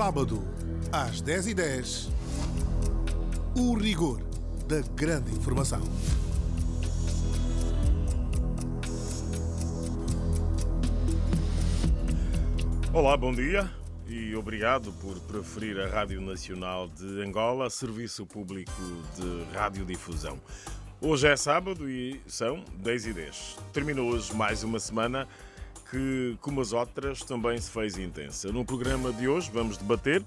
Sábado, às 10h10, o rigor da grande informação. Olá, bom dia e obrigado por preferir a Rádio Nacional de Angola, serviço público de radiodifusão. Hoje é sábado e são 10h10. Terminou hoje mais uma semana que, como as outras, também se fez intensa. No programa de hoje vamos debater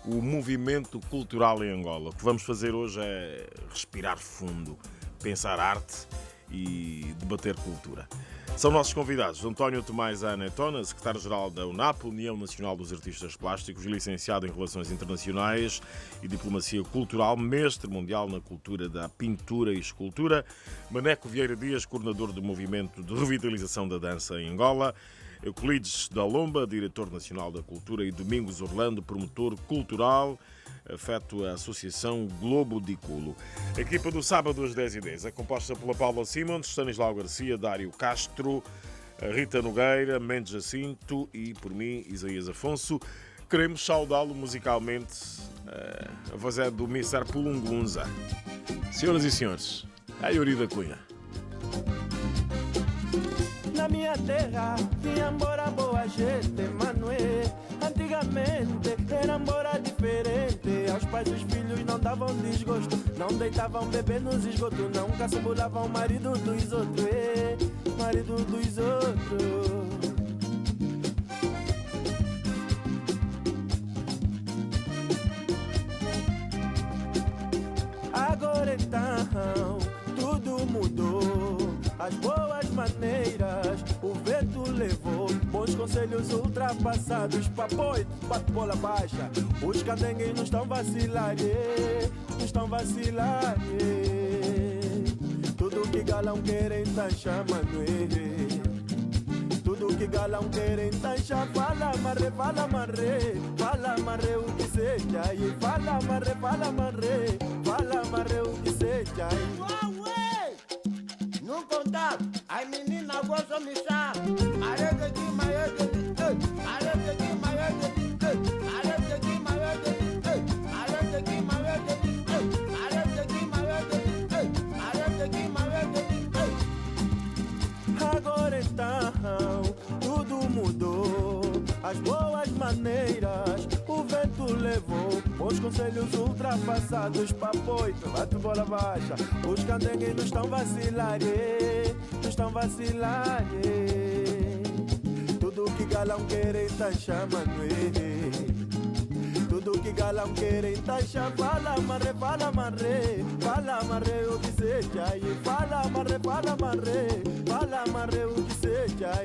o movimento cultural em Angola. O que vamos fazer hoje é respirar fundo, pensar arte e debater cultura. São nossos convidados António Tomás Anetona, secretário-geral da UNAP, União Nacional dos Artistas Plásticos, licenciado em Relações Internacionais e Diplomacia Cultural, mestre mundial na cultura da pintura e escultura, Maneco Vieira Dias, coordenador do Movimento de Revitalização da Dança em Angola, Euclides da Lomba, diretor nacional da Cultura, e Domingos Orlando, promotor cultural, afeto à Associação Globo de Culo. A equipa do sábado às 10h10 é composta pela Paula Simões, Stanislau Garcia, Dário Castro, Rita Nogueira, Mendes Jacinto e, por mim, Isaías Afonso. Queremos saudá-lo musicalmente. A voz é do Mr. Pulungunza. Senhoras e senhores, a Yuri da Cunha. Na minha terra tinha embora boa gente, Manoé. Antigamente era embora diferente. Aos pais os filhos não davam desgosto, não deitavam bebê nos esgotos, não caçambulavam o marido dos outros, marido dos outros. Agora então tudo mudou, as boas maneiras o vento levou, bons conselhos ultrapassados, papoito, bate bola baixa, os candengues não estão vacilar, não estão vacilar, tudo que galão querem tá chamando, tudo que galão querem tá chamando, fala marre, fala marre, fala marre o que seja, e fala marre, fala marre, fala marre o que seja. Não contar, as meninas gostam de me chamar. Arete aqui, maior de arete aqui, maior de arete aqui, maior de arete aqui, maior de arete aqui, maior de arete aqui, maior de. Agora então tudo mudou, as boas maneiras o vento levou, bons conselhos ultrapassados, papoito, bate bola baixa, os candengues não estão vacilar, não estão vacilar, tudo que galão querem tá chamando, tudo que galão querem tá chamando, fala marre, fala marre, fala marre o que seja, e fala marre, fala marre, fala marre o que seja,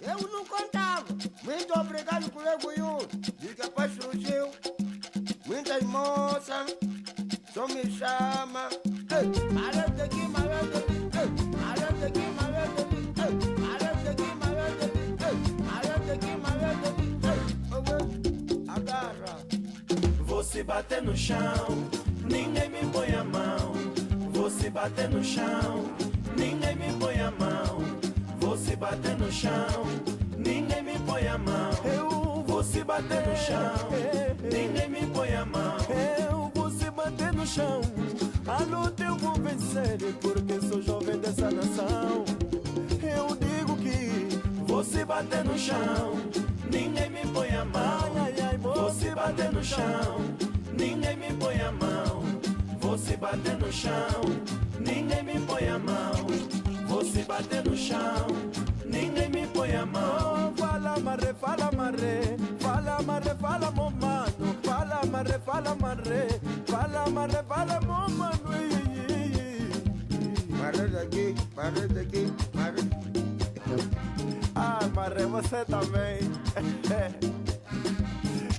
Eu não contava. Muito obrigado, colega Yuri. Diz que a paz surgiu. Muitas moças só me chamam. Arete aqui, maior de arete aqui, maior de arete aqui, maior de arete aqui, maior de. Agarra. Você bater no chão, ninguém me põe a mão. Você bater no chão, ninguém me põe a mão. Você bater no chão, ninguém me põe a mão. Eu vou se bater no chão, ninguém me põe a mão. Eu vou se bater no chão, a luta eu vou vencer, porque sou jovem dessa nação. Eu digo que vou se bater no chão, ninguém me põe a mão. Vou se bater no chão, ninguém me põe a mão. Vou se bater no chão, ninguém me põe a mão. Vou se bater no chão, ninguém me põe a mão. Fala marre, fala marre, fala marre, fala meu mano. Fala marre, fala marre, fala marre, fala meu mano. Marre daqui, marre daqui, marre. Ah, marre, você também.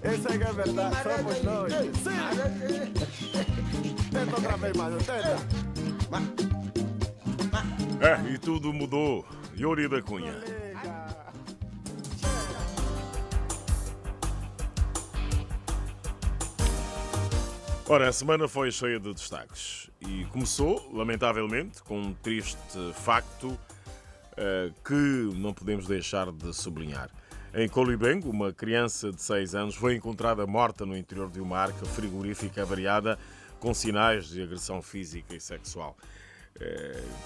Essa é que é verdade, somos nós. Sim! Tenta outra vez, mano, tenta. E tudo mudou. Yuri da Cunha. Ora, a semana foi cheia de destaques e começou, lamentavelmente, com um triste facto que não podemos deixar de sublinhar. Em Colibengo, uma criança de 6 anos foi encontrada morta no interior de uma arca frigorífica avariada com sinais de agressão física e sexual.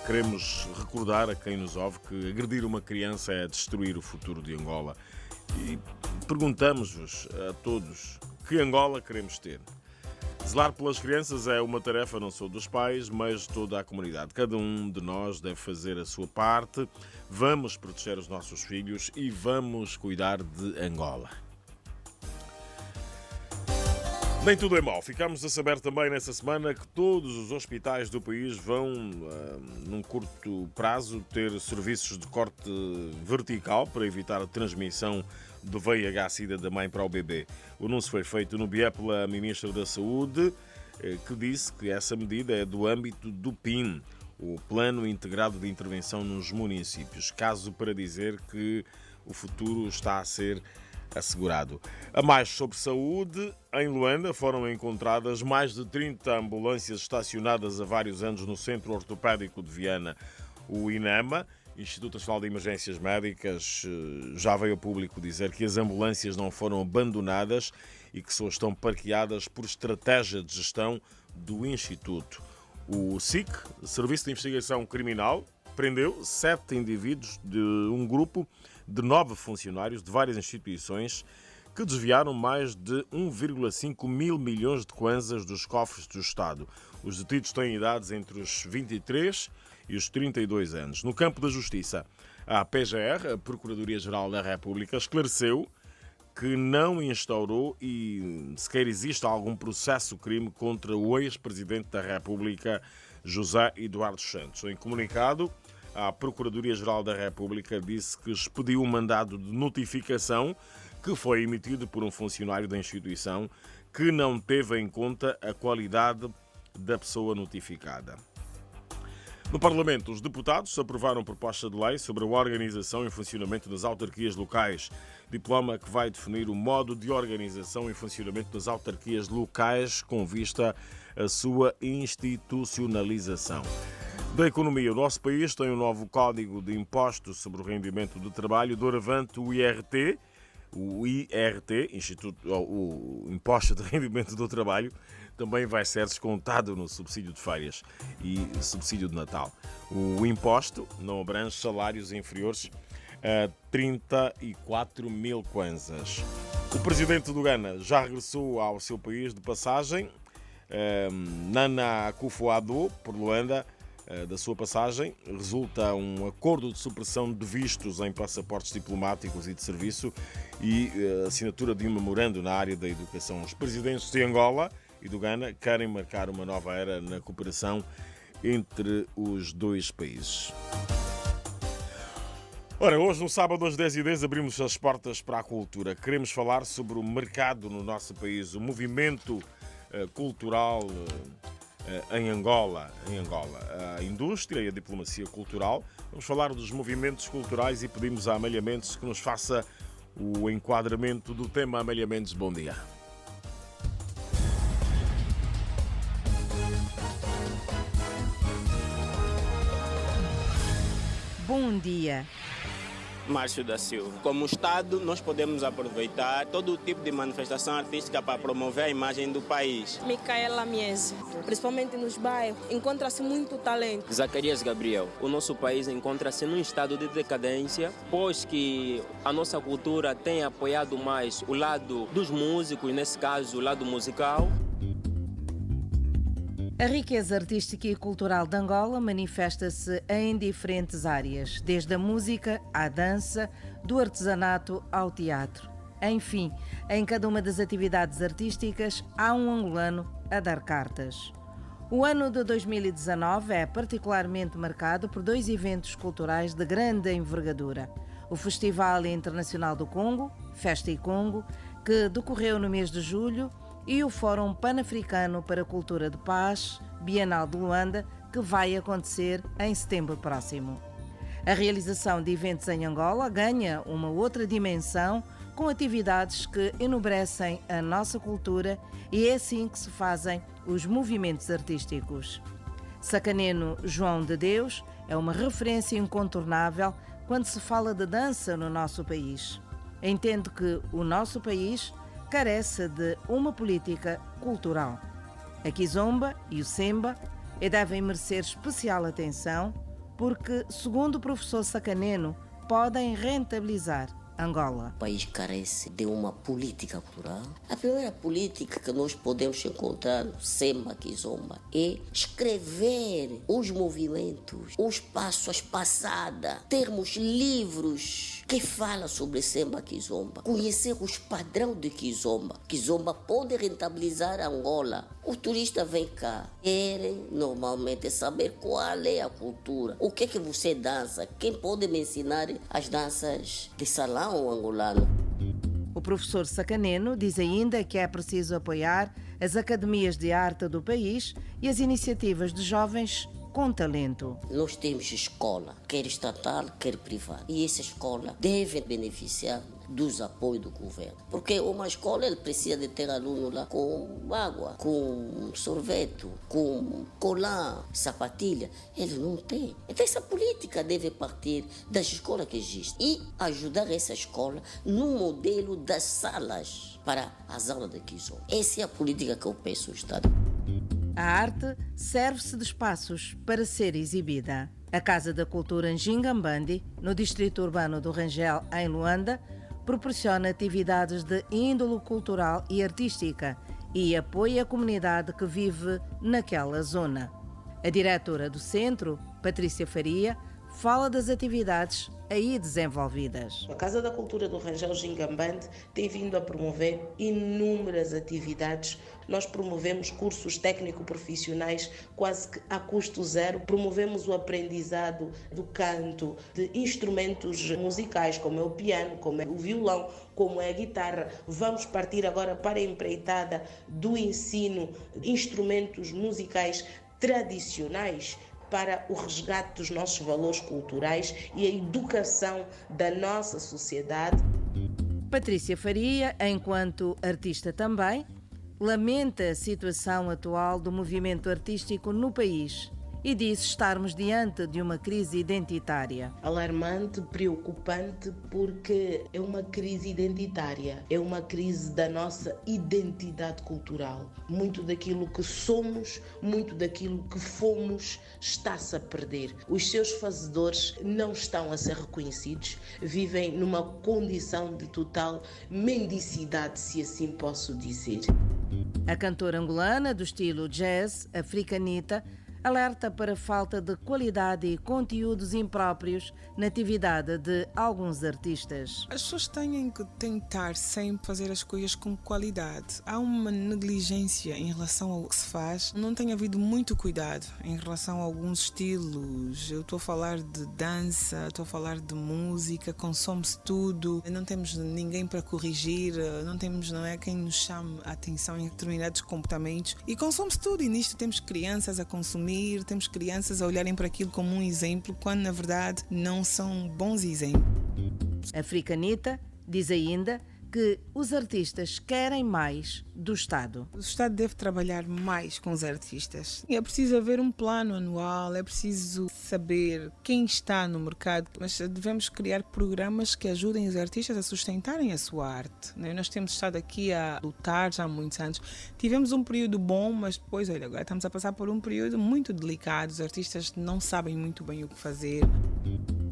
Queremos recordar a quem nos ouve que agredir uma criança é destruir o futuro de Angola. E perguntamos-vos a todos que Angola queremos ter. Zelar pelas crianças é uma tarefa não só dos pais, mas de toda a comunidade. Cada um de nós deve fazer a sua parte. Vamos proteger os nossos filhos e vamos cuidar de Angola. Nem tudo é mau. Ficámos a saber também nessa semana que todos os hospitais do país vão, num curto prazo, ter serviços de corte vertical para evitar a transmissão do VIH-Sida da mãe para o bebê. O anúncio foi feito no BIE pela Ministra da Saúde, que disse que essa medida é do âmbito do PIN, o Plano Integrado de Intervenção nos Municípios, caso para dizer que o futuro está a ser assegurado. A mais sobre saúde, em Luanda foram encontradas mais de 30 ambulâncias estacionadas há vários anos no Centro Ortopédico de Viana. O INEMA, Instituto Nacional de Emergências Médicas, já veio ao público dizer que as ambulâncias não foram abandonadas e que só estão parqueadas por estratégia de gestão do Instituto. O SIC, Serviço de Investigação Criminal, prendeu 7 indivíduos de um grupo de 9 funcionários de várias instituições que desviaram mais de 1,5 mil milhões de kwanzas dos cofres do Estado. Os detidos têm idades entre os 23 e os 32 anos. No campo da justiça, a PGR, a Procuradoria-Geral da República, esclareceu que não instaurou e sequer existe algum processo-crime contra o ex-presidente da República, José Eduardo Santos. Em comunicado, a Procuradoria-Geral da República disse que expediu um mandado de notificação que foi emitido por um funcionário da instituição que não teve em conta a qualidade da pessoa notificada. No Parlamento, os deputados aprovaram proposta de lei sobre a organização e funcionamento das autarquias locais, diploma que vai definir o modo de organização e funcionamento das autarquias locais com vista à sua institucionalização. Da economia, o nosso país tem um novo Código de Imposto sobre o Rendimento do Trabalho, doravante o IRT, o Imposto de Rendimento do Trabalho, também vai ser descontado no subsídio de férias e subsídio de Natal. O imposto não abrange salários inferiores a 34 mil kwanzas. O presidente do Ghana já regressou ao seu país de passagem. Nana Akufo-Addo, por Luanda, da sua passagem, resulta um acordo de supressão de vistos em passaportes diplomáticos e de serviço e a assinatura de um memorando na área da educação. Os presidentes de Angola e do Ghana querem marcar uma nova era na cooperação entre os dois países. Ora, hoje, no sábado, às 10h10, abrimos as portas para a cultura. Queremos falar sobre o mercado no nosso país, o movimento cultural em Angola, a indústria e a diplomacia cultural. Vamos falar dos movimentos culturais e pedimos a Amélia Mendes que nos faça o enquadramento do tema. Amélia Mendes, bom dia. Bom dia. Márcio da Silva. Como Estado, nós podemos aproveitar todo tipo de manifestação artística para promover a imagem do país. Micaela Miese, principalmente nos bairros, encontra-se muito talento. Zacarias Gabriel, o nosso país encontra-se num estado de decadência, pois que a nossa cultura tem apoiado mais o lado dos músicos, nesse caso o lado musical. A riqueza artística e cultural de Angola manifesta-se em diferentes áreas, desde a música à dança, do artesanato ao teatro. Enfim, em cada uma das atividades artísticas há um angolano a dar cartas. O ano de 2019 é particularmente marcado por 2 eventos culturais de grande envergadura. O Festival Internacional do Congo, Festa e Congo, que decorreu no mês de julho, e o Fórum Pan-Africano para a Cultura de Paz, Bienal de Luanda, que vai acontecer em setembro próximo. A realização de eventos em Angola ganha uma outra dimensão com atividades que enobrecem a nossa cultura, e é assim que se fazem os movimentos artísticos. Sacaneno João de Deus é uma referência incontornável quando se fala de dança no nosso país. Entendo que o nosso país carece de uma política cultural. A Kizomba e o Semba devem merecer especial atenção porque, segundo o professor Sacaneno, podem rentabilizar Angola. O país carece de uma política cultural. A primeira política que nós podemos encontrar no Semba Kizomba é escrever os movimentos, os passos, as passadas, termos livros que falam sobre Semba Kizomba, conhecer os padrões de Kizomba. Kizomba pode rentabilizar Angola. O turista vem cá, querem normalmente saber qual é a cultura, o que é que você dança, quem pode me ensinar as danças de salão angolano. O professor Sacaneno diz ainda que é preciso apoiar as academias de arte do país e as iniciativas de jovens com talento. Nós temos escola, quer estatal, quer privada, e essa escola deve beneficiar dos apoios do governo. Porque uma escola ele precisa de ter aluno lá com água, com sorvete, com colar, sapatilha. Ele não tem. Então essa política deve partir das escolas que existem e ajudar essa escola no modelo das salas para as aulas de Kizomba. Essa é a política que eu peço ao Estado. A arte serve-se de espaços para ser exibida. A Casa da Cultura Njingambandi, no distrito urbano do Rangel, em Luanda, proporciona atividades de índole cultural e artística e apoia a comunidade que vive naquela zona. A diretora do centro, Patrícia Faria, fala das atividades aí desenvolvidas. A Casa da Cultura do Rangel Njingambandi tem vindo a promover inúmeras atividades. Nós promovemos cursos técnico-profissionais quase que a custo zero. Promovemos o aprendizado do canto, de instrumentos musicais, como é o piano, como é o violão, como é a guitarra. Vamos partir agora para a empreitada do ensino de instrumentos musicais tradicionais para o resgate dos nossos valores culturais e a educação da nossa sociedade. Patrícia Faria, enquanto artista também, lamenta a situação atual do movimento artístico no país e diz estarmos diante de uma crise identitária. Alarmante, preocupante, porque é uma crise identitária, é uma crise da nossa identidade cultural. Muito daquilo que somos, muito daquilo que fomos, está-se a perder. Os seus fazedores não estão a ser reconhecidos, vivem numa condição de total mendicidade, se assim posso dizer. A cantora angolana do estilo jazz, Africanita, alerta para a falta de qualidade e conteúdos impróprios na atividade de alguns artistas. As pessoas têm que tentar sempre fazer as coisas com qualidade. Há uma negligência em relação ao que se faz. Não tem havido muito cuidado em relação a alguns estilos. Eu estou a falar de dança, estou a falar de música, consome-se tudo. Não temos ninguém para corrigir, não temos quem nos chame a atenção em determinados comportamentos. E consome-se tudo, e nisto temos crianças a consumir, temos crianças a olharem para aquilo como um exemplo, quando na verdade não são bons exemplos. A Africanita diz ainda que os artistas querem mais do Estado. O Estado deve trabalhar mais com os artistas. É preciso haver um plano anual, é preciso saber quem está no mercado, mas devemos criar programas que ajudem os artistas a sustentarem a sua arte. Nós temos estado aqui a lutar já há muitos anos. Tivemos um período bom, mas depois, agora estamos a passar por um período muito delicado. Os artistas não sabem muito bem o que fazer.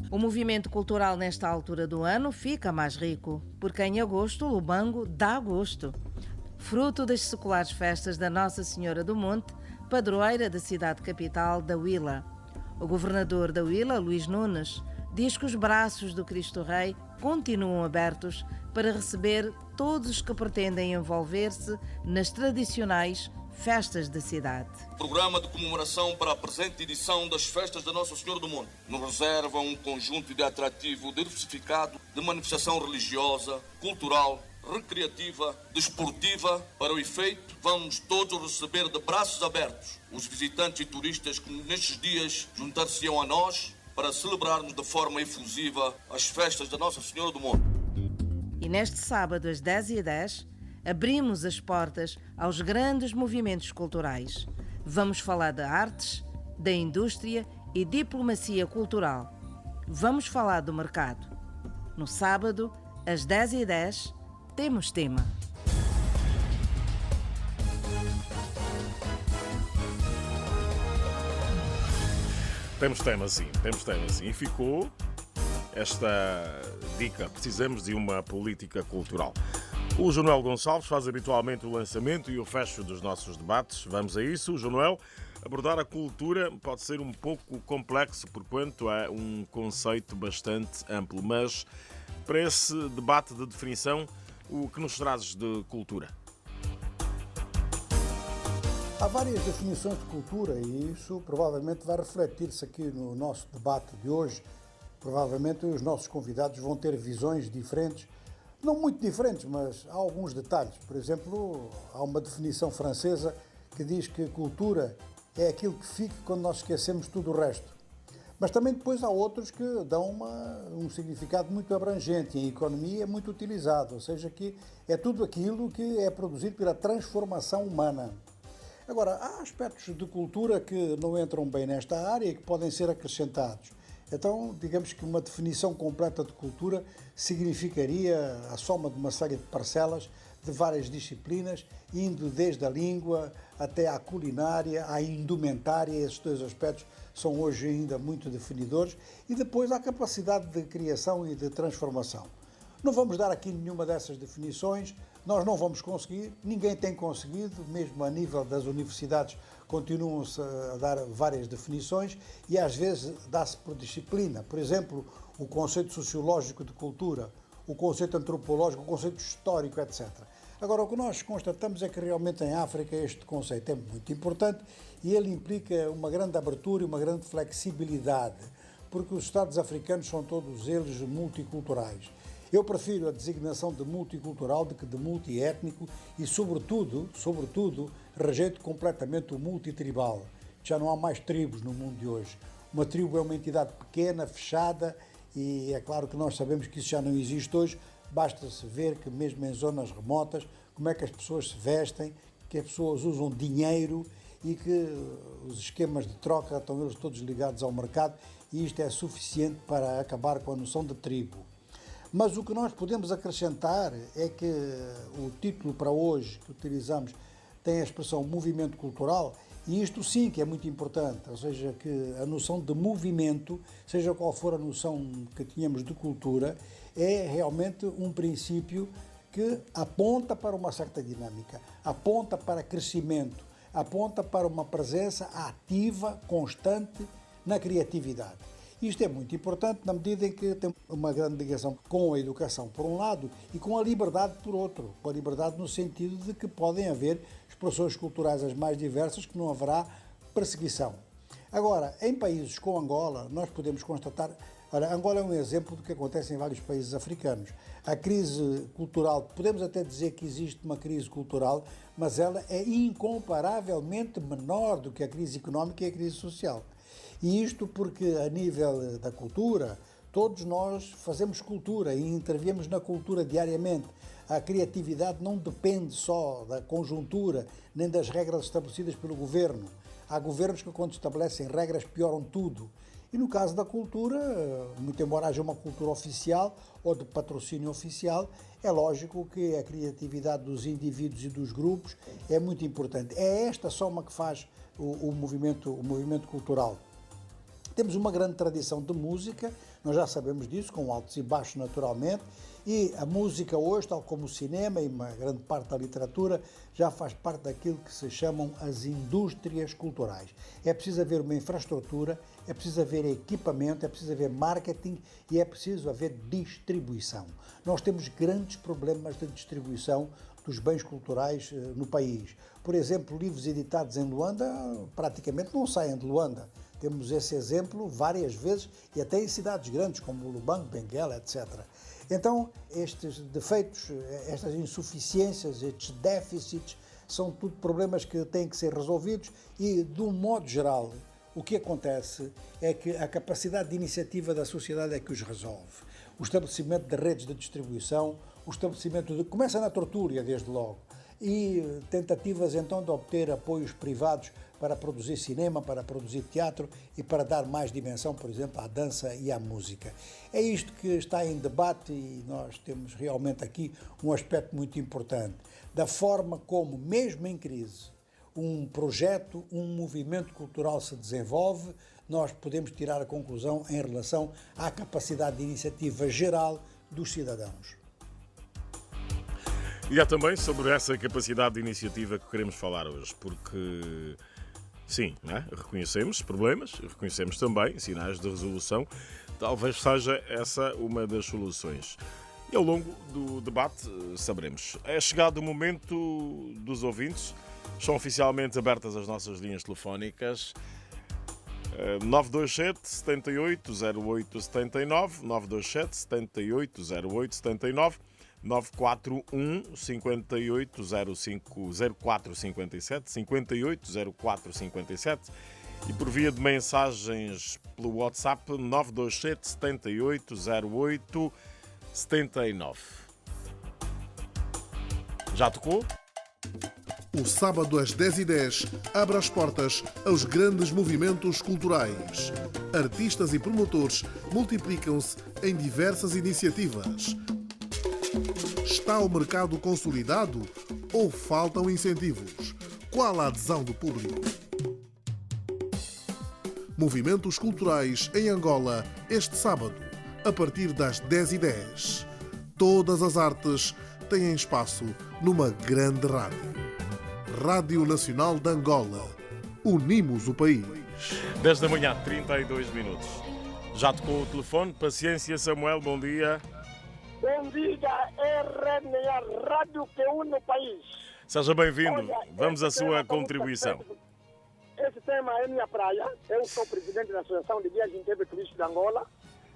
O movimento cultural nesta altura do ano fica mais rico, porque em agosto o Lubango dá gosto. Fruto das seculares festas da Nossa Senhora do Monte, padroeira da cidade capital da Huila. O governador da Huila, Luís Nunes, diz que os braços do Cristo Rei continuam abertos para receber todos os que pretendem envolver-se nas tradicionais festas da cidade. Programa de comemoração para a presente edição das festas da Nossa Senhora do Monte nos reserva um conjunto de atrativo diversificado de manifestação religiosa, cultural, recreativa, desportiva. Para o efeito, vamos todos receber de braços abertos os visitantes e turistas que nestes dias juntar-se-ão a nós para celebrarmos de forma efusiva as festas da Nossa Senhora do Monte. E neste sábado, às 10h10, abrimos as portas aos grandes movimentos culturais. Vamos falar de artes, da indústria e diplomacia cultural. Vamos falar do mercado. No sábado, às 10h10, temos tema. Temos tema sim. E ficou esta dica. Precisamos de uma política cultural. O João Gonçalves faz habitualmente o lançamento e o fecho dos nossos debates. Vamos a isso. João, abordar a cultura pode ser um pouco complexo, porquanto é um conceito bastante amplo. Mas, para esse debate de definição, o que nos trazes de cultura? Há várias definições de cultura e isso provavelmente vai refletir-se aqui no nosso debate de hoje. Provavelmente os nossos convidados vão ter visões diferentes, não muito diferentes, mas há alguns detalhes. Por exemplo, há uma definição francesa que diz que cultura é aquilo que fica quando nós esquecemos tudo o resto. Mas também depois há outros que dão um significado muito abrangente e em economia é muito utilizado, ou seja, que é tudo aquilo que é produzido pela transformação humana. Agora, há aspectos de cultura que não entram bem nesta área e que podem ser acrescentados. Então, digamos que uma definição completa de cultura significaria a soma de uma série de parcelas de várias disciplinas, indo desde a língua até à culinária, à indumentária. Esses dois aspectos são hoje ainda muito definidores. E depois a capacidade de criação e de transformação. Não vamos dar aqui nenhuma dessas definições, nós não vamos conseguir, ninguém tem conseguido, mesmo a nível das universidades continuam-se a dar várias definições e às vezes dá-se por disciplina. Por exemplo, o conceito sociológico de cultura, o conceito antropológico, o conceito histórico, etc. Agora, o que nós constatamos é que realmente em África este conceito é muito importante e ele implica uma grande abertura e uma grande flexibilidade, porque os Estados africanos são todos eles multiculturais. Eu prefiro a designação de multicultural do que de multiétnico e, sobretudo, rejeito completamente o multitribal. Já não há mais tribos no mundo de hoje. Uma tribo é uma entidade pequena, fechada, e é claro que nós sabemos que isso já não existe hoje. Basta-se ver que mesmo em zonas remotas, como é que as pessoas se vestem, que as pessoas usam dinheiro e que os esquemas de troca estão eles todos ligados ao mercado e isto é suficiente para acabar com a noção de tribo. Mas o que nós podemos acrescentar é que o título para hoje que utilizamos tem a expressão movimento cultural e isto sim que é muito importante, ou seja, que a noção de movimento, seja qual for a noção que tínhamos de cultura, é realmente um princípio que aponta para uma certa dinâmica, aponta para crescimento, aponta para uma presença ativa, constante na criatividade. Isto é muito importante na medida em que tem uma grande ligação com a educação, por um lado, e com a liberdade, por outro. Com a liberdade no sentido de que podem haver expressões culturais as mais diversas, que não haverá perseguição. Agora, em países como Angola, nós podemos constatar... Ora, Angola é um exemplo do que acontece em vários países africanos. A crise cultural, podemos até dizer que existe uma crise cultural, mas ela é incomparavelmente menor do que a crise económica e a crise social. E isto porque, a nível da cultura, todos nós fazemos cultura e interviemos na cultura diariamente. A criatividade não depende só da conjuntura nem das regras estabelecidas pelo governo. Há governos que, quando estabelecem regras, pioram tudo. E no caso da cultura, muito embora haja uma cultura oficial ou de patrocínio oficial, é lógico que a criatividade dos indivíduos e dos grupos é muito importante. É esta soma que faz o movimento cultural. Temos uma grande tradição de música, nós já sabemos disso, com altos e baixos naturalmente, e a música hoje, tal como o cinema e uma grande parte da literatura, já faz parte daquilo que se chamam as indústrias culturais. É preciso haver uma infraestrutura, é preciso haver equipamento, é preciso haver marketing e é preciso haver distribuição. Nós temos grandes problemas de distribuição dos bens culturais no país. Por exemplo, livros editados em Luanda praticamente não saem de Luanda. Temos esse exemplo várias vezes e até em cidades grandes como Lubango, Benguela, etc. Então, estes defeitos, estas insuficiências, estes déficits, são tudo problemas que têm que ser resolvidos e, de um modo geral, o que acontece é que a capacidade de iniciativa da sociedade é que os resolve. O estabelecimento de redes de distribuição, o estabelecimento de... Começa na tortura, desde logo, e tentativas então de obter apoios privados para produzir cinema, para produzir teatro e para dar mais dimensão, por exemplo, à dança e à música. É isto que está em debate e nós temos realmente aqui um aspecto muito importante, da forma como, mesmo em crise, um projeto, um movimento cultural se desenvolve, nós podemos tirar a conclusão em relação à capacidade de iniciativa geral dos cidadãos. E é também sobre essa capacidade de iniciativa que queremos falar hoje, porque, sim, né? Reconhecemos problemas, reconhecemos também sinais de resolução, talvez seja essa uma das soluções. E ao longo do debate saberemos. É chegado o momento dos ouvintes, são oficialmente abertas as nossas linhas telefónicas. 927 78 08 79, 927 78 08 79, 941 58 05 04 57, 58 04 57 e por via de mensagens pelo WhatsApp 927 78 08 79. Já tocou? O sábado às 10h10 abre as portas aos grandes movimentos culturais. Artistas e promotores multiplicam-se em diversas iniciativas. Está o mercado consolidado ou faltam incentivos? Qual a adesão do público? Movimentos culturais em Angola este sábado, a partir das 10h10. Todas as artes têm espaço numa grande rádio. Rádio Nacional de Angola. Unimos o país. 10 da manhã, 32 minutos. Já tocou o telefone? Paciência, Samuel, bom dia. Bom dia, RNA, Rádio que une o país. Seja bem-vindo. Vamos à sua contribuição. Esse tema é minha praia. Eu sou presidente da Associação de Guias Turísticos de Angola.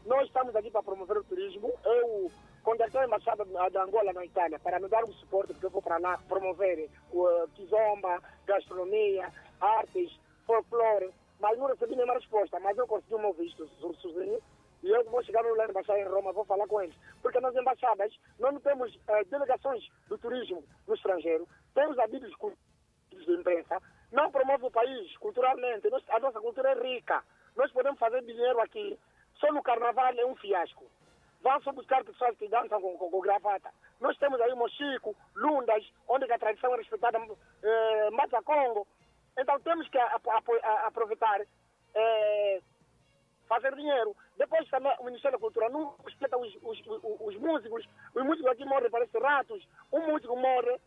Nós estamos aqui para promover o turismo. Eu contactei a Embaixada da Angola na Itália para me dar um suporte, porque eu vou para lá promover o kizomba, gastronomia, artes, folclore, mas não recebi nenhuma resposta. Mas eu consegui o meu visto sozinho e eu vou chegar na embaixada em Roma, vou falar com eles. Porque nas embaixadas nós não temos delegações do turismo no estrangeiro, temos habidos de imprensa, não promove o país culturalmente. A nossa cultura é rica, nós podemos fazer dinheiro aqui, só no carnaval é um fiasco. Vão só buscar pessoas que dançam com gravata. Nós temos aí Mochico, Lundas, onde a tradição é respeitada, Mata Congo. Então temos que aproveitar, fazer dinheiro. Depois também o Ministério da Cultura não respeita os músicos. Os músicos aqui morrem, parecem ratos. Um músico morre,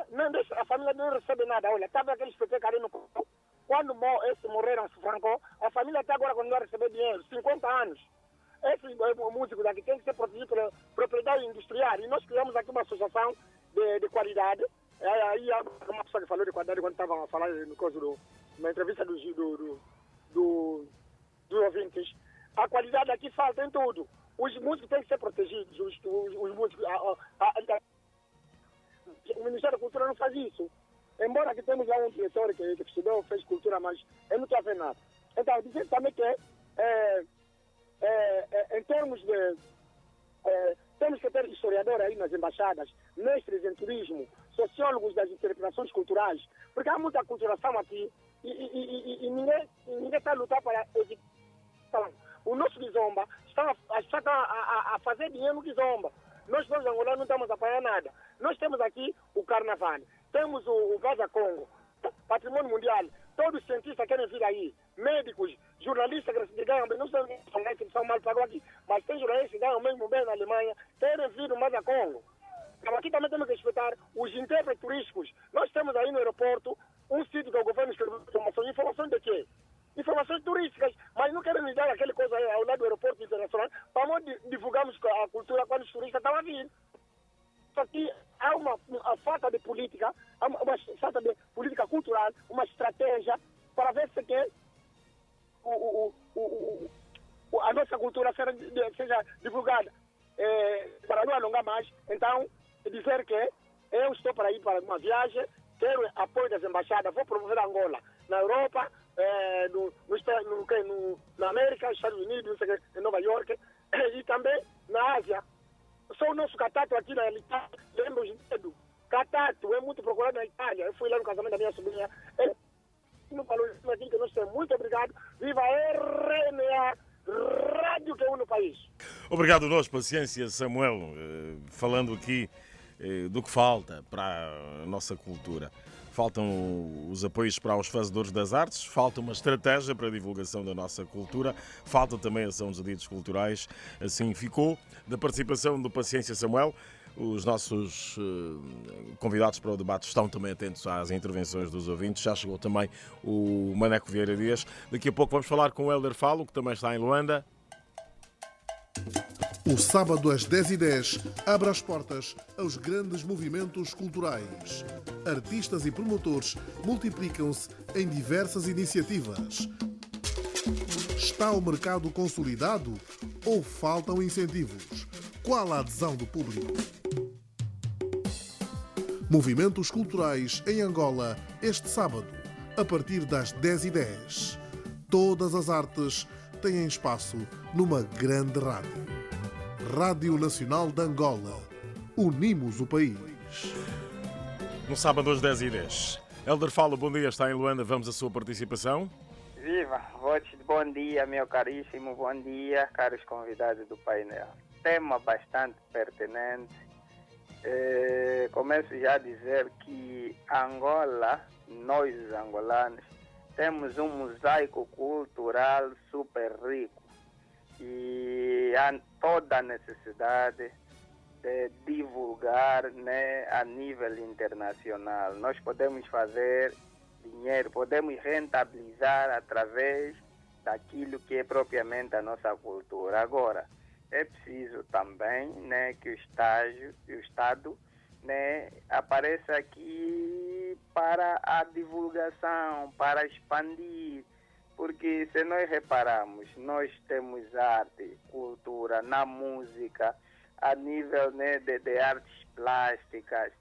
não deixa, a família não recebe nada. Olha, estava aqueles PT no corpo. Quando esse morreram, se francou, a família até agora continua a receber dinheiro, 50 anos. Esse músico daqui tem que ser protegido pela propriedade industrial. E nós criamos aqui uma associação de qualidade. Aí uma pessoa que falou de qualidade quando estava a falar na entrevista dos ouvintes. A qualidade aqui falta em tudo. Os músicos têm que ser protegidos. Os músicos, o Ministério da Cultura não faz isso. Embora aqui temos lá um diretor que estudou, fez cultura, mas eu não estou a ver nada. Então, dizer também que em termos de... temos que ter historiadores aí nas embaixadas, mestres em turismo, sociólogos das interpretações culturais, porque há muita culturação aqui e ninguém está a lutar para evitar. O nosso Kizomba está a fazer dinheiro no Kizomba. Nós angolanos não estamos a apanhar nada. Nós temos aqui o Carnaval, temos o Vaza Congo, patrimônio mundial. Todos os cientistas querem vir aí, médicos, jornalistas que ganham bem, não são mal pagos aqui, mas tem jornalistas que ganham mesmo bem na Alemanha, querem vir no Vaza Congo. Então aqui também temos que respeitar os intérpretes turísticos. Nós temos aí no aeroporto um sítio que o governo escreveu informação de quê? Informações turísticas, mas não querem nos dar aquela coisa aí ao lado do aeroporto internacional para nós divulgarmos a cultura quando os turistas estão a vir. Aqui há uma falta de política, uma falta de política cultural, uma estratégia para ver se que a nossa cultura seja divulgada. Para não alongar mais, então, dizer que eu estou para ir para uma viagem, quero apoio das embaixadas, vou promover Angola na Europa, na América, Estados Unidos, em Nova York, e também na Ásia. só o nosso catato aqui na Itália, lembra os dedos. Catato é muito procurado na Itália. Eu fui lá no casamento da minha sobrinha. Ele não falou aqui que nós temos. Muito obrigado. Viva a RNA, rádio que une o país. Obrigado nós, paciência, Samuel, falando aqui do que falta para a nossa cultura. Faltam os apoios para os fazedores das artes, falta uma estratégia para a divulgação da nossa cultura, falta também a ação dos adidos culturais. Assim ficou. Da participação do Paciência Samuel, os nossos convidados para o debate estão também atentos às intervenções dos ouvintes. Já chegou também o Maneco Vieira Dias. Daqui a pouco vamos falar com o Hélder Falo, que também está em Luanda. O sábado às 10h10 abre as portas aos grandes movimentos culturais. Artistas e promotores multiplicam-se em diversas iniciativas. Está o mercado consolidado ou faltam incentivos? Qual a adesão do público? Movimentos culturais em Angola este sábado, a partir das 10h10. Todas as artes têm espaço numa grande rádio. Rádio Nacional de Angola. Unimos o país. No sábado às 10h10. Hélder Falo, bom dia, está em Luanda. Vamos à sua participação. Viva! Votos de bom dia, meu caríssimo. Bom dia, caros convidados do painel. Tema bastante pertinente. Começo já a dizer que Angola, nós os angolanos, temos um mosaico cultural super rico. E há toda a necessidade de divulgar, né, a nível internacional. Nós podemos fazer dinheiro, podemos rentabilizar através daquilo que é propriamente a nossa cultura. Agora, é preciso também, né, que o Estado, né, apareça aqui para a divulgação, para expandir. Porque se nós repararmos, nós temos arte, cultura, na música, a nível, né, de artes plásticas.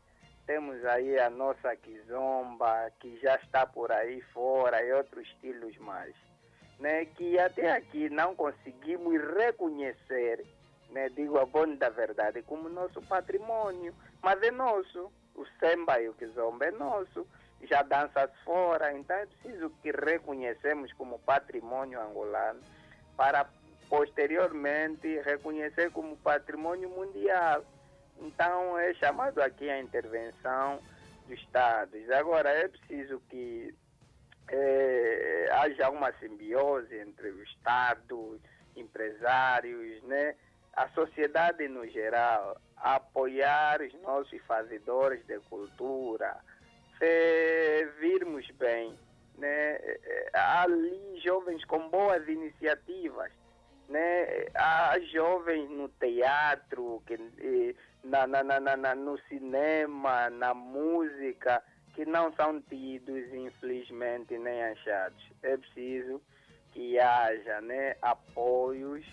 Temos aí a nossa kizomba, que já está por aí fora, e outros estilos mais. Né, que até aqui não conseguimos reconhecer, né, digo a bom da verdade, como nosso patrimônio. Mas é nosso. O samba e o kizomba é nosso. Já dança fora, então é preciso que reconhecemos como patrimônio angolano para posteriormente reconhecer como patrimônio mundial. Então é chamado aqui a intervenção dos Estados. Agora é preciso que haja uma simbiose entre o Estado, empresários, né, a sociedade no geral, apoiar os nossos fazedores de cultura. Se virmos bem, né, há ali jovens com boas iniciativas, né, há jovens no teatro, no cinema, na música, que não são tidos, infelizmente, nem achados. É preciso que haja, né, apoios,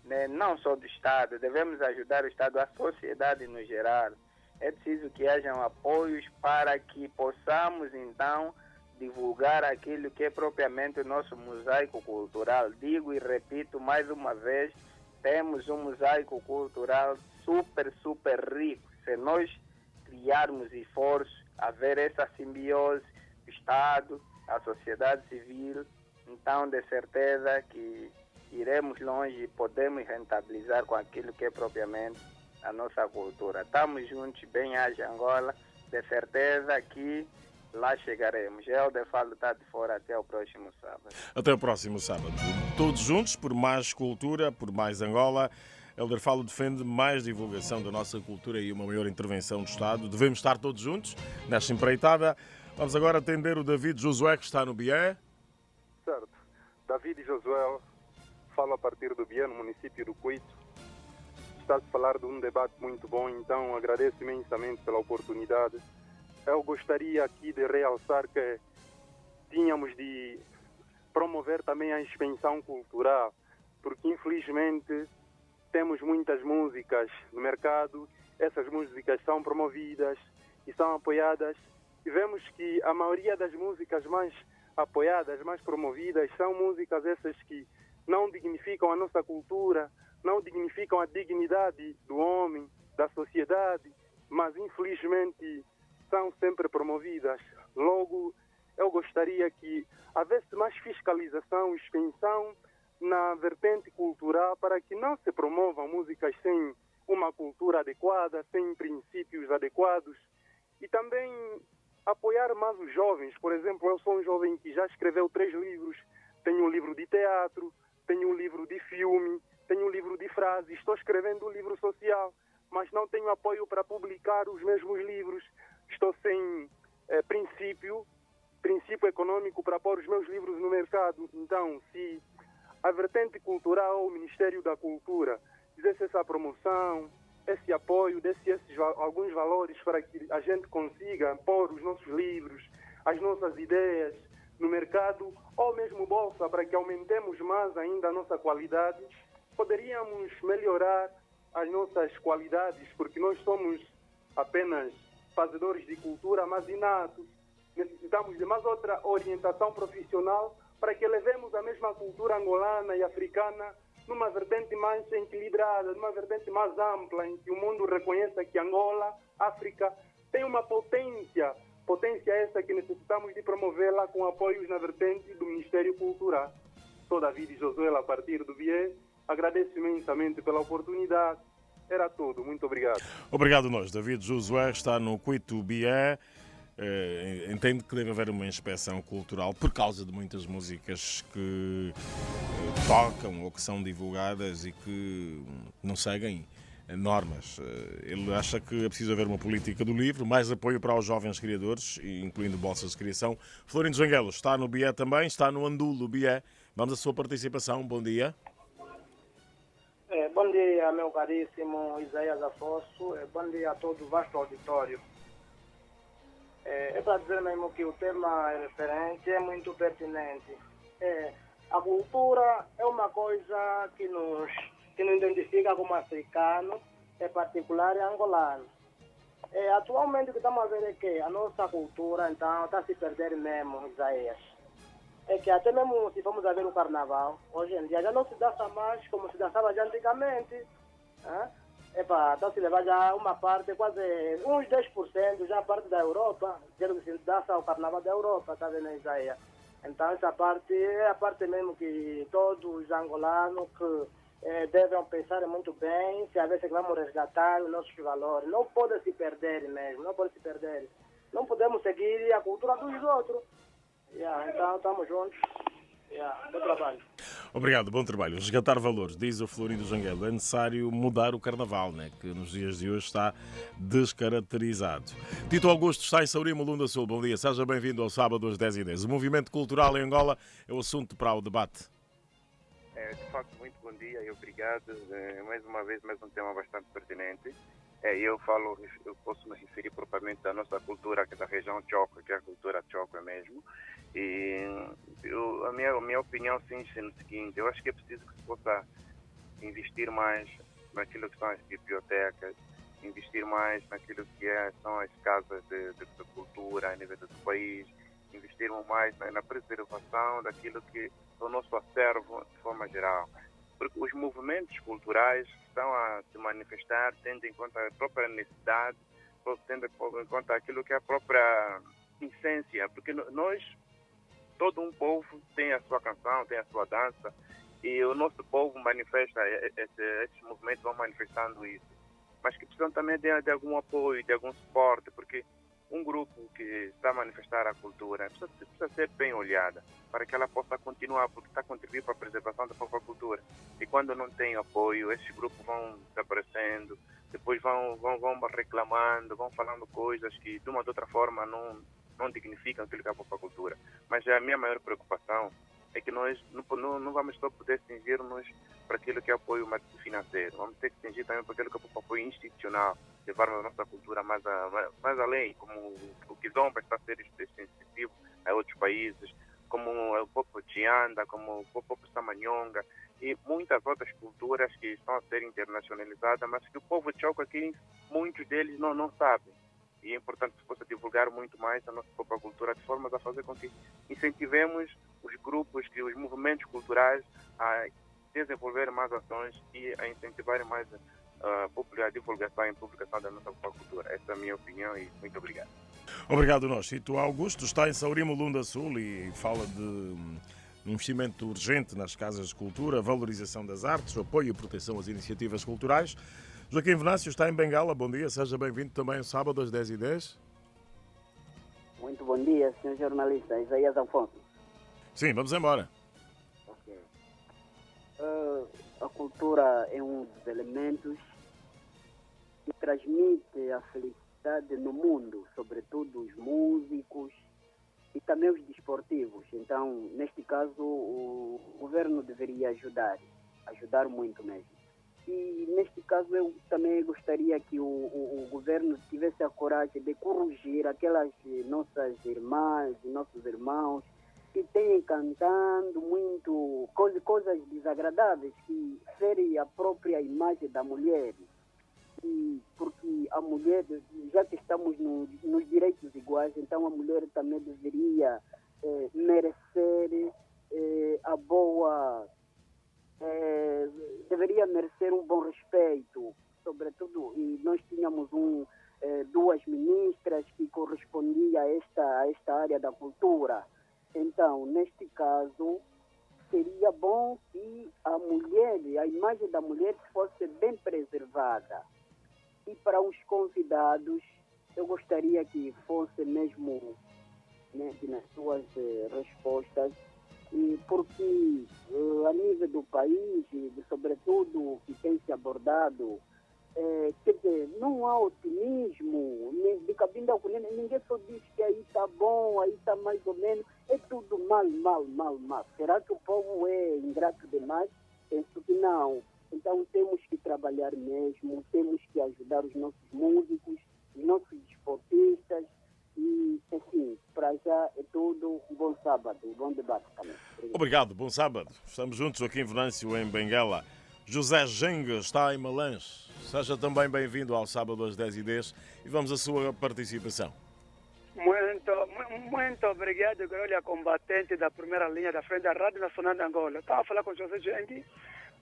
né, não só do Estado, devemos ajudar o Estado, a sociedade no geral. É preciso que hajam apoios para que possamos, então, divulgar aquilo que é propriamente o nosso mosaico cultural. Digo e repito mais uma vez, temos um mosaico cultural super, super rico. Se nós criarmos esforços, haver essa simbiose, o Estado, a sociedade civil, então, de certeza que iremos longe e podemos rentabilizar com aquilo que é propriamente a nossa cultura. Estamos juntos, bem haja Angola, de certeza que lá chegaremos. Eu de Falo está de fora até o próximo sábado. Até o próximo sábado. Todos juntos, por mais cultura, por mais Angola. Hélder Falo defende mais divulgação da nossa cultura e uma maior intervenção do Estado. Devemos estar todos juntos nesta empreitada. Vamos agora atender o David Josué, que está no Bié. Certo. David Josué, falo a partir do Bié, no município do Coito. Está-se a falar de um debate muito bom, então agradeço imensamente pela oportunidade. Eu gostaria aqui de realçar que tínhamos de promover também a expansão cultural, porque infelizmente temos muitas músicas no mercado, essas músicas são promovidas e são apoiadas, e vemos que a maioria das músicas mais apoiadas, mais promovidas, são músicas essas que não dignificam a nossa cultura, não dignificam a dignidade do homem, da sociedade, mas infelizmente são sempre promovidas. Logo, eu gostaria que houvesse mais fiscalização e extensão na vertente cultural para que não se promovam músicas sem uma cultura adequada, sem princípios adequados, e também apoiar mais os jovens. Por exemplo, eu sou um jovem que já escreveu 3 livros, tenho um livro de teatro, tenho um livro de filme, tenho um livro de frases, estou escrevendo um livro social, mas não tenho apoio para publicar os mesmos livros, estou sem princípio econômico para pôr os meus livros no mercado. Então, se a vertente cultural, o Ministério da Cultura, fizesse essa promoção, esse apoio, desse alguns valores para que a gente consiga pôr os nossos livros, as nossas ideias no mercado, ou mesmo bolsa, para que aumentemos mais ainda a nossa qualidade, poderíamos melhorar as nossas qualidades, porque nós somos apenas fazedores de cultura, mas inatos. Necessitamos de mais outra orientação profissional para que levemos a mesma cultura angolana e africana numa vertente mais equilibrada, numa vertente mais ampla, em que o mundo reconheça que Angola, África, tem uma potência essa que necessitamos de promovê-la com apoios na vertente do Ministério Cultural. Sou David Josué, a partir do Bié. Agradeço imensamente pela oportunidade. Era tudo. Muito obrigado. Obrigado nós. David Josué está no Cuito Bié. Entendo que deve haver uma inspeção cultural por causa de muitas músicas que tocam ou que são divulgadas e que não seguem normas. Ele acha que é preciso haver uma política do livro, mais apoio para os jovens criadores, incluindo bolsas de criação. Florindo Zanguelos está no Bié também, está no Andulo Bié. Vamos à sua participação. Bom dia. Bom dia, meu caríssimo Isaías Afonso. Bom dia a todo o vasto auditório. É para dizer mesmo que o tema referente é muito pertinente. A cultura é uma coisa que nos identifica como africano, em particular angolano. Atualmente o que estamos a ver é que a nossa cultura então está a se perder mesmo, Isaías. É que até mesmo se formos a ver o carnaval, hoje em dia já não se dança mais como se dançava já antigamente. Está se levar já uma parte, quase uns 10%, já a parte da Europa, dizendo que se dança o carnaval da Europa, está vendo, Isaías? Então essa parte é a parte mesmo que todos os angolanos que devem pensar muito bem, se a ver se vamos resgatar os nossos valores. Não pode se perder mesmo, não pode se perder. Não podemos seguir a cultura dos outros. Então estamos juntos. Bom trabalho. Obrigado, bom trabalho. Resgatar valores, diz o Florindo Zanguelo. É necessário mudar o carnaval, né, que nos dias de hoje está descaracterizado. Tito Augusto está em Saurima, Lunda Sul. Bom dia, seja bem-vindo ao sábado às 10h10. O movimento cultural em Angola é o assunto para o debate. De facto, muito bom dia e obrigado. Mais uma vez, mais um tema bastante pertinente. Eu posso me referir propriamente à nossa cultura, que é da região Choco, que é a cultura Choco mesmo. E a minha opinião sim, é no seguinte: eu acho que é preciso que se possa investir mais naquilo que são as bibliotecas, investir mais naquilo que são as casas de cultura a nível do país, investir mais na preservação daquilo que é o nosso acervo de forma geral. Porque os movimentos culturais estão a se manifestar tendo em conta a própria necessidade, tendo em conta aquilo que é a própria essência, porque nós, todo um povo tem a sua canção, tem a sua dança, e o nosso povo manifesta, esses movimentos vão manifestando isso, mas que precisam também de algum apoio, de algum suporte, porque um grupo que está a manifestar a cultura precisa ser bem olhada para que ela possa continuar, porque está a contribuir para a preservação da própria cultura. E quando não tem apoio, esses grupos vão desaparecendo, depois vão reclamando, vão falando coisas que de uma ou de outra forma não dignificam aquilo que é a própria cultura. Mas a minha maior preocupação é que nós não vamos só poder cingir-nos para aquilo que é apoio financeiro, vamos ter que cingir também para aquilo que é apoio institucional, levarmos a nossa cultura mais além, como o Kizomba está a ser extensivo a outros países, como o povo Tianda, como o povo Samanyonga e muitas outras culturas que estão a ser internacionalizadas, mas que o povo Choco aqui, muitos deles não sabem. E é importante que se possa divulgar muito mais a nossa própria cultura, de forma a fazer com que incentivemos os grupos, os movimentos culturais a desenvolver mais ações e a incentivar mais a divulgação e publicação da nossa cultura. Essa é a minha opinião e muito obrigado. Obrigado, nós. Cito Augusto, está em Saurimo, Lunda Sul, e fala de um investimento urgente nas casas de cultura, valorização das artes, apoio e proteção às iniciativas culturais. Joaquim Venâncio está em Bengala. Bom dia, seja bem-vindo também ao sábado às 10h10. Muito bom dia, senhor jornalista Isaías Afonso. Sim, vamos embora. Okay. A cultura é um dos elementos que transmite a felicidade no mundo, sobretudo os músicos e também os desportivos. Então, neste caso, o governo deveria ajudar muito mesmo. E neste caso eu também gostaria que o governo tivesse a coragem de corrigir aquelas nossas irmãs e nossos irmãos que têm cantando muito coisas desagradáveis que ferem a própria imagem da mulher. E porque a mulher, já que estamos nos direitos iguais, então a mulher também deveria merecer a boa... deveria merecer um bom respeito, sobretudo, e nós tínhamos duas ministras que correspondiam a esta área da cultura. Então, neste caso, seria bom que a imagem da mulher fosse bem preservada. E para os convidados, eu gostaria que fosse mesmo, né, nas suas respostas, porque a nível do país, sobretudo que tem se abordado, quer dizer, não há otimismo, de cabine da colina, ninguém só diz que aí está bom, aí está mais ou menos, é tudo mal. Será que o povo é ingrato demais? Penso que não. Então temos que trabalhar mesmo, temos que ajudar os nossos músicos, os nossos desportistas, e, assim, para já é tudo. Um bom sábado, um bom debate também. Obrigado, bom sábado. Estamos juntos aqui em Venâncio, em Benguela. José Genga está em Malanche. Seja também bem-vindo ao sábado às 10h10 e vamos à sua participação. Muito obrigado, Grolha Combatente da primeira linha da frente da Rádio Nacional de Angola. Estava a falar com o José Genga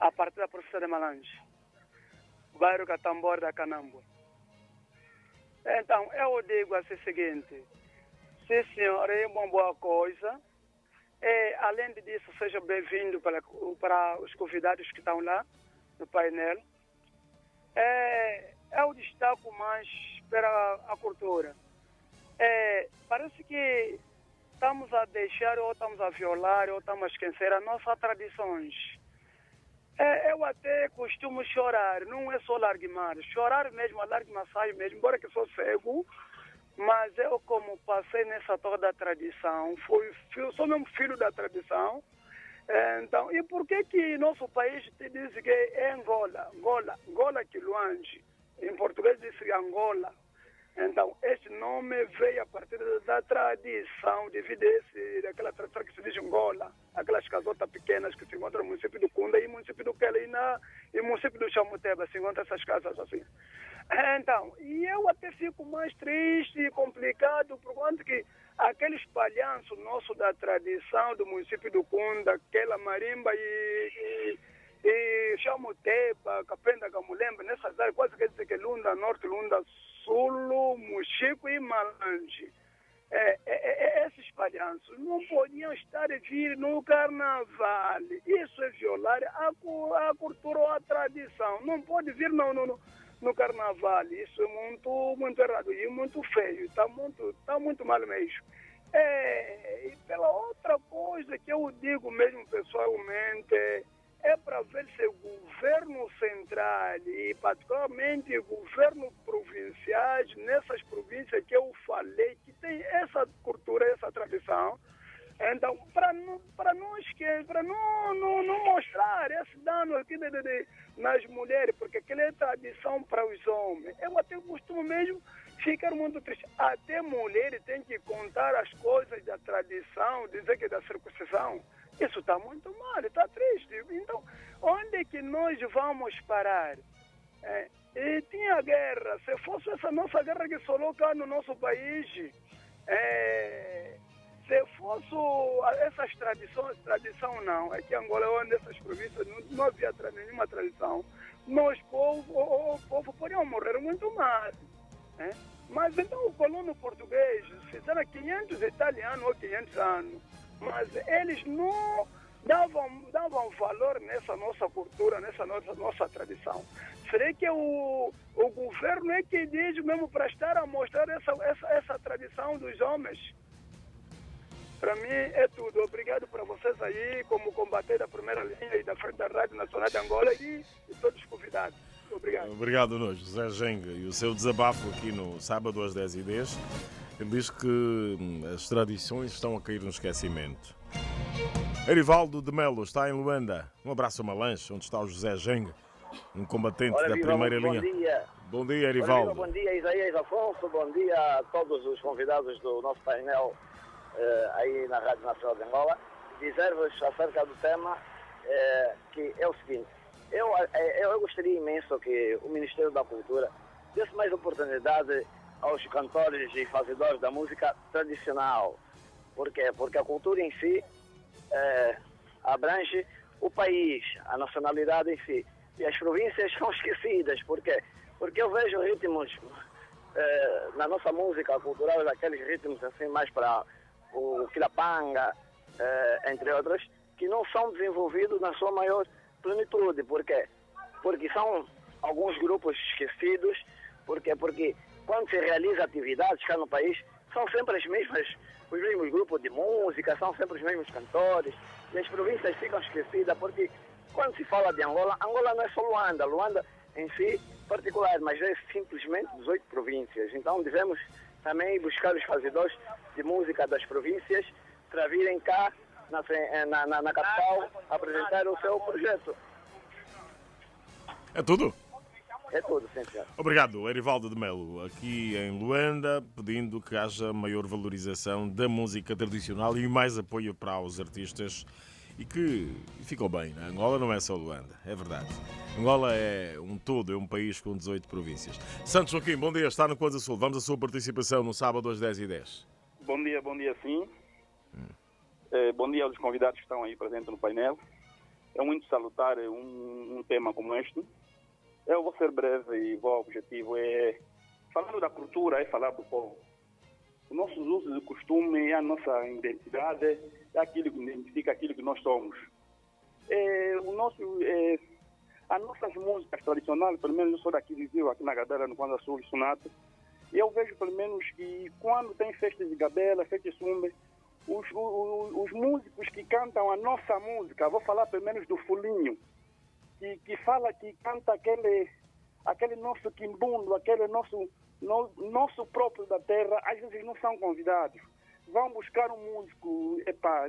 a partir da Província de Malanche, bairro Catambor da Canambo. Então, eu digo assim o seguinte: sim, senhor, é uma boa coisa. Além disso, seja bem-vindo para os convidados que estão lá no painel. Eu destaco mais para a cultura. Parece que estamos a deixar, ou estamos a violar, ou estamos a esquecer as nossas tradições. Eu até costumo chorar, não é só largumar. Chorar mesmo, a lágrima sai mesmo, embora que sou cego, mas eu, como passei nessa toda a tradição, sou mesmo filho da tradição. Então, e por que nosso país diz que é Angola que longe? Em português diz Angola. Então, este nome veio a partir da tradição, devido daquela tradição que se diz Angola, aquelas casotas pequenas que se encontram no município do Cunda e no município do Quela e no município do Chamuteba, se encontram essas casas assim. Então, e eu até fico mais triste e complicado, por conta que aquele espalhanço nosso da tradição do município do Cunda, Quela, Marimba e Chamuteba, Capenda, Camulemba, nessas áreas, quase quer dizer que Lunda Norte, Lunda Sul, Muxico e Malange. Esses palhaços não podiam estar a vir no carnaval. Isso é violar a cultura ou a tradição. Não pode vir no carnaval. Isso é muito errado e muito feio. Está muito mal mesmo. E pela outra coisa que eu digo mesmo pessoalmente, é para ver se o governo central e particularmente o governo provinciais, nessas províncias que eu falei, que tem essa cultura, essa tradição, então, para não mostrar esse dano aqui nas mulheres, porque aquilo é tradição para os homens. Eu até costumo mesmo ficar muito triste. Até mulheres têm que contar as coisas da tradição, dizer que é da circuncisão. Isso está muito mal, está triste. Então, onde é que nós vamos parar? E tinha guerra. Se fosse essa nossa guerra que solou cá no nosso país, Se fosse essas tradições, tradição não, é que Angola ou nessas províncias não havia nenhuma tradição. Nós, o povo, podíamos morrer muito mais. Né? Mas então o colono português fizeram 500 italianos ou 500 anos, mas eles não davam valor nessa nossa cultura, nessa nossa tradição. Será que o governo é que diz mesmo para estar a mostrar essa tradição dos homens? Para mim é tudo. Obrigado para vocês aí, como combater da primeira linha e da frente da Rádio Nacional de Angola e todos os convidados. Obrigado. Obrigado, nós, José Genga. E o seu desabafo aqui no sábado às 10h10, ele diz que as tradições estão a cair no esquecimento. Erivaldo de Melo está em Luanda. Um abraço a Malanche, onde está o José Genga, um combatente da primeira linha. Bom dia. Bom dia, Erivaldo. Bom dia, Isaías Afonso. Bom dia a todos os convidados do nosso painel aí na Rádio Nacional de Angola. Dizer-vos acerca do tema que é o seguinte. Eu gostaria imenso que o Ministério da Cultura desse mais oportunidade aos cantores e fazedores da música tradicional. Por quê? Porque a cultura em si abrange o país, a nacionalidade em si. E as províncias são esquecidas. Por quê? Porque eu vejo ritmos na nossa música cultural, aqueles ritmos assim mais para o quilapanga, entre outros, que não são desenvolvidos na sua maior plenitude. Por quê? Porque são alguns grupos esquecidos. Por quê? Porque quando se realiza atividades cá no país, são sempre os mesmos grupos de música, são sempre os mesmos cantores, e as províncias ficam esquecidas, porque quando se fala de Angola, Angola não é só Luanda, Luanda em si particular, mas é simplesmente 18 províncias. Então devemos também buscar os fazedores de música das províncias para virem cá na capital apresentar o seu projeto. É tudo? É tudo, sim, senhor. Obrigado, Erivaldo de Melo, aqui em Luanda, pedindo que haja maior valorização da música tradicional e mais apoio para os artistas e que ficou bem. Né? Angola não é só Luanda, é verdade. Angola é um todo, é um país com 18 províncias. Santos Joaquim, bom dia, está no Coisa Sul. Vamos à sua participação no sábado às 10h10. Bom dia sim. Bom dia aos convidados que estão aí presentes no painel. É muito salutar um tema como este. Eu vou ser breve e vou ao objetivo. Falando da cultura, é falar do povo. Os nossos usos e costumes, a nossa identidade, é aquilo que identifica aquilo que nós somos. As nossas músicas tradicionais, pelo menos eu sou daqui de Rio, aqui na Gadeira, no Kwanza Sul, Sunato, e eu vejo pelo menos que quando tem festas de gabela, festas de sumbe, os músicos que cantam a nossa música, vou falar pelo menos do Fulinho, que canta aquele nosso quimbundo, aquele nosso próprio da terra, às vezes não são convidados. Vão buscar um músico,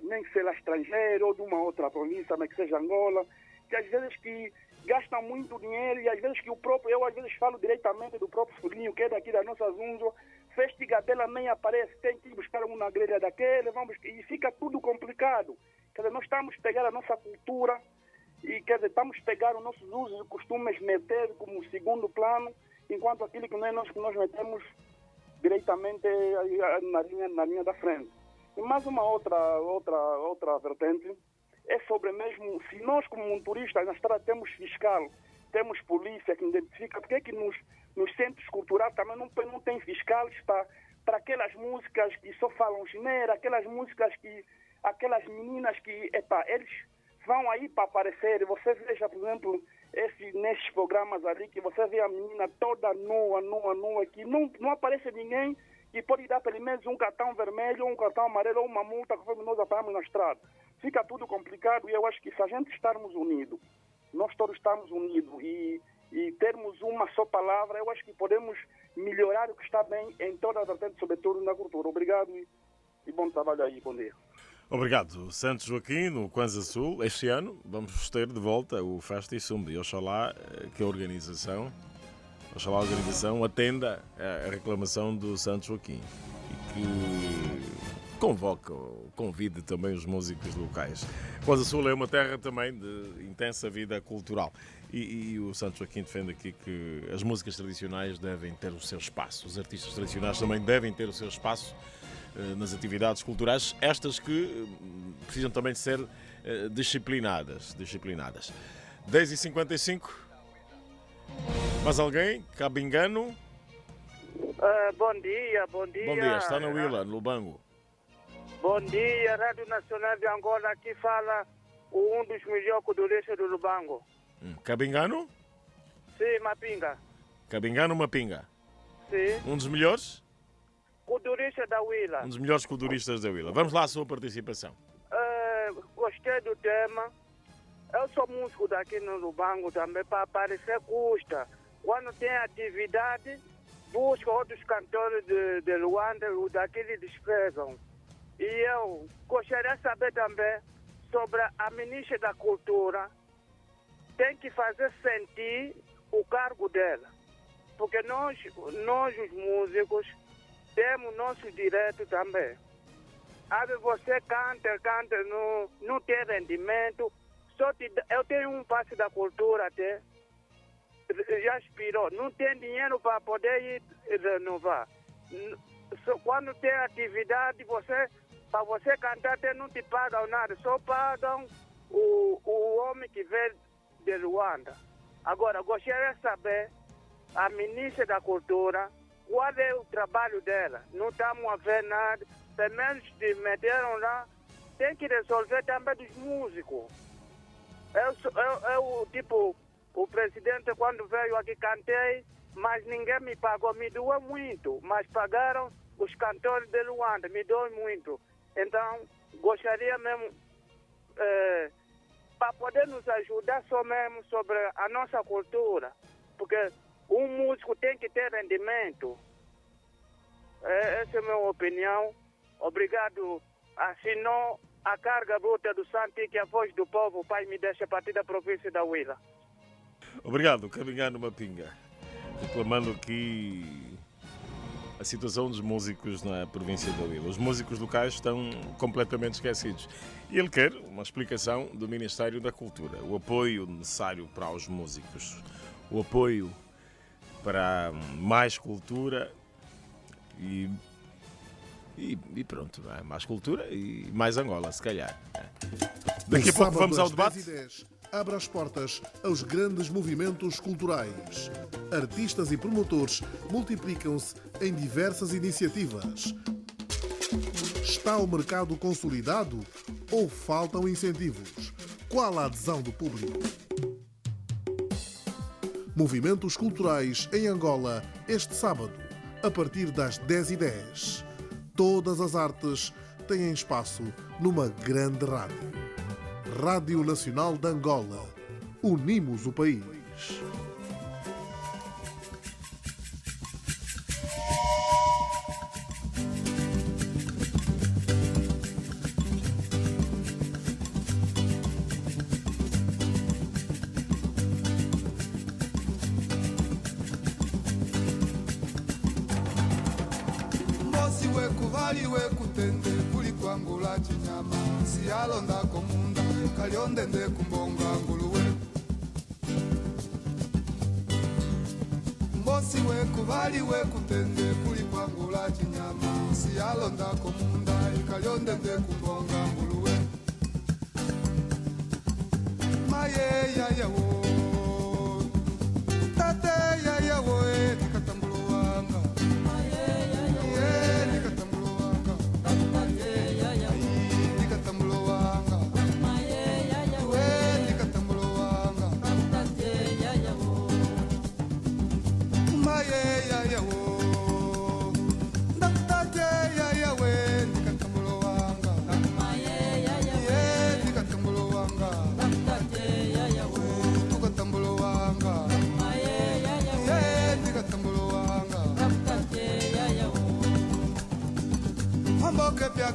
nem que seja estrangeiro ou de uma outra província, mas que seja Angola, que às vezes que gastam muito dinheiro e às vezes que eu às vezes falo diretamente do próprio Fulinho, que é daqui da nossa Zunzo, festa de gabela nem aparece, tem que ir buscar uma grelha daquele, e fica tudo complicado. Quer dizer, nós estamos a pegar a nossa cultura e, quer dizer, estamos a pegar os nossos usos e costumes, meter como segundo plano, enquanto aquilo que nós metemos diretamente na linha da frente. E mais uma outra vertente é sobre mesmo, se nós como turistas na estrada temos fiscal, temos polícia que identifica, porque é que nos centros culturais também não tem fiscais para aquelas músicas que só falam chineira, aquelas meninas que, eles vão aí para aparecer. Você veja, por exemplo, nesses programas ali, que você vê a menina toda nua, que não aparece ninguém que pode dar pelo menos um cartão vermelho, um cartão amarelo ou uma multa que nós apanhamos na estrada. Fica tudo complicado e eu acho que se a gente estarmos unidos, nós todos estamos unidos e termos uma só palavra, eu acho que podemos melhorar o que está bem em toda a vertente, sobretudo na cultura. Obrigado e bom trabalho aí, bom dia. Obrigado, Santos Joaquim, no Kwanza Sul. Este ano vamos ter de volta o Festa e Sumbi. Oxalá que a organização atenda a reclamação do Santos Joaquim e que convide também os músicos locais. Kwanza Sul é uma terra também de intensa vida cultural e o Santos Joaquim defende aqui que as músicas tradicionais devem ter o seu espaço. Os artistas tradicionais também devem ter o seu espaço nas atividades culturais, estas que precisam também de ser disciplinadas. 10h55. Mais alguém? Cabingano? Bom dia. Bom dia, está na Willa, no Lubango. Bom dia, Rádio Nacional de Angola. Aqui fala um dos melhores culturistas do Lubango. Cabingano? Sim, Mapinga. Cabingano Mapinga? Sim. Um dos melhores? Culturista da Willa. Um dos melhores culturistas da Willa. Vamos lá à sua participação. Gostei do tema. Eu sou músico daqui no Lubango também, para aparecer custa. Quando tem atividade, busca outros cantores de Luanda, daqui eles desprezam. E eu gostaria de saber também sobre a ministra da Cultura. Tem que fazer sentir o cargo dela. Porque nós os músicos, temos nosso direito também. Sabe, você canta, não tem rendimento. Eu tenho um passe da cultura até, já expirou. Não tem dinheiro para poder ir renovar. Quando tem atividade, para você cantar, até não te pagam nada. Só pagam o homem que vem de Luanda. Agora, gostaria de saber, a ministra da Cultura, qual é o trabalho dela? Não estamos a ver nada. Pelo menos se meteram lá, tem que resolver também dos músicos. Eu tipo, o presidente quando veio aqui cantei, mas ninguém me pagou, me doeu muito. Mas pagaram os cantores de Luanda, me doeu muito. Então, gostaria mesmo, para poder nos ajudar só mesmo sobre a nossa cultura. Porque um músico tem que ter rendimento. Essa é a minha opinião. Obrigado. Assinou a carga bruta do Santi, que é a voz do povo, o Pai me deixa a partir da província da Willa. Obrigado, Cabingano Mapinga. Reclamando aqui a situação dos músicos na província da Willa. Os músicos locais estão completamente esquecidos. E ele quer uma explicação do Ministério da Cultura. O apoio necessário para os músicos. O apoio para mais cultura e pronto, não é? Mais cultura e mais Angola, se calhar. Daqui a pouco vamos ao debate. 10h10, abre as portas aos grandes movimentos culturais. Artistas e promotores multiplicam-se em diversas iniciativas. Está o mercado consolidado ou faltam incentivos? Qual a adesão do público? Movimentos culturais em Angola este sábado, a partir das 10h10. Todas as artes têm espaço numa grande rádio. Rádio Nacional de Angola. Unimos o país. Alonda komunda kalionde nde kumbonga nguluwe mbosi we kuvali we kutende kuli kwangula chinyama si alonda komunda kalionde nde kumbonga nguluwe maye ya yawo tate ya yawo nikatambuluwanga maye ya yawo nikatambuluwanga tate ya yawo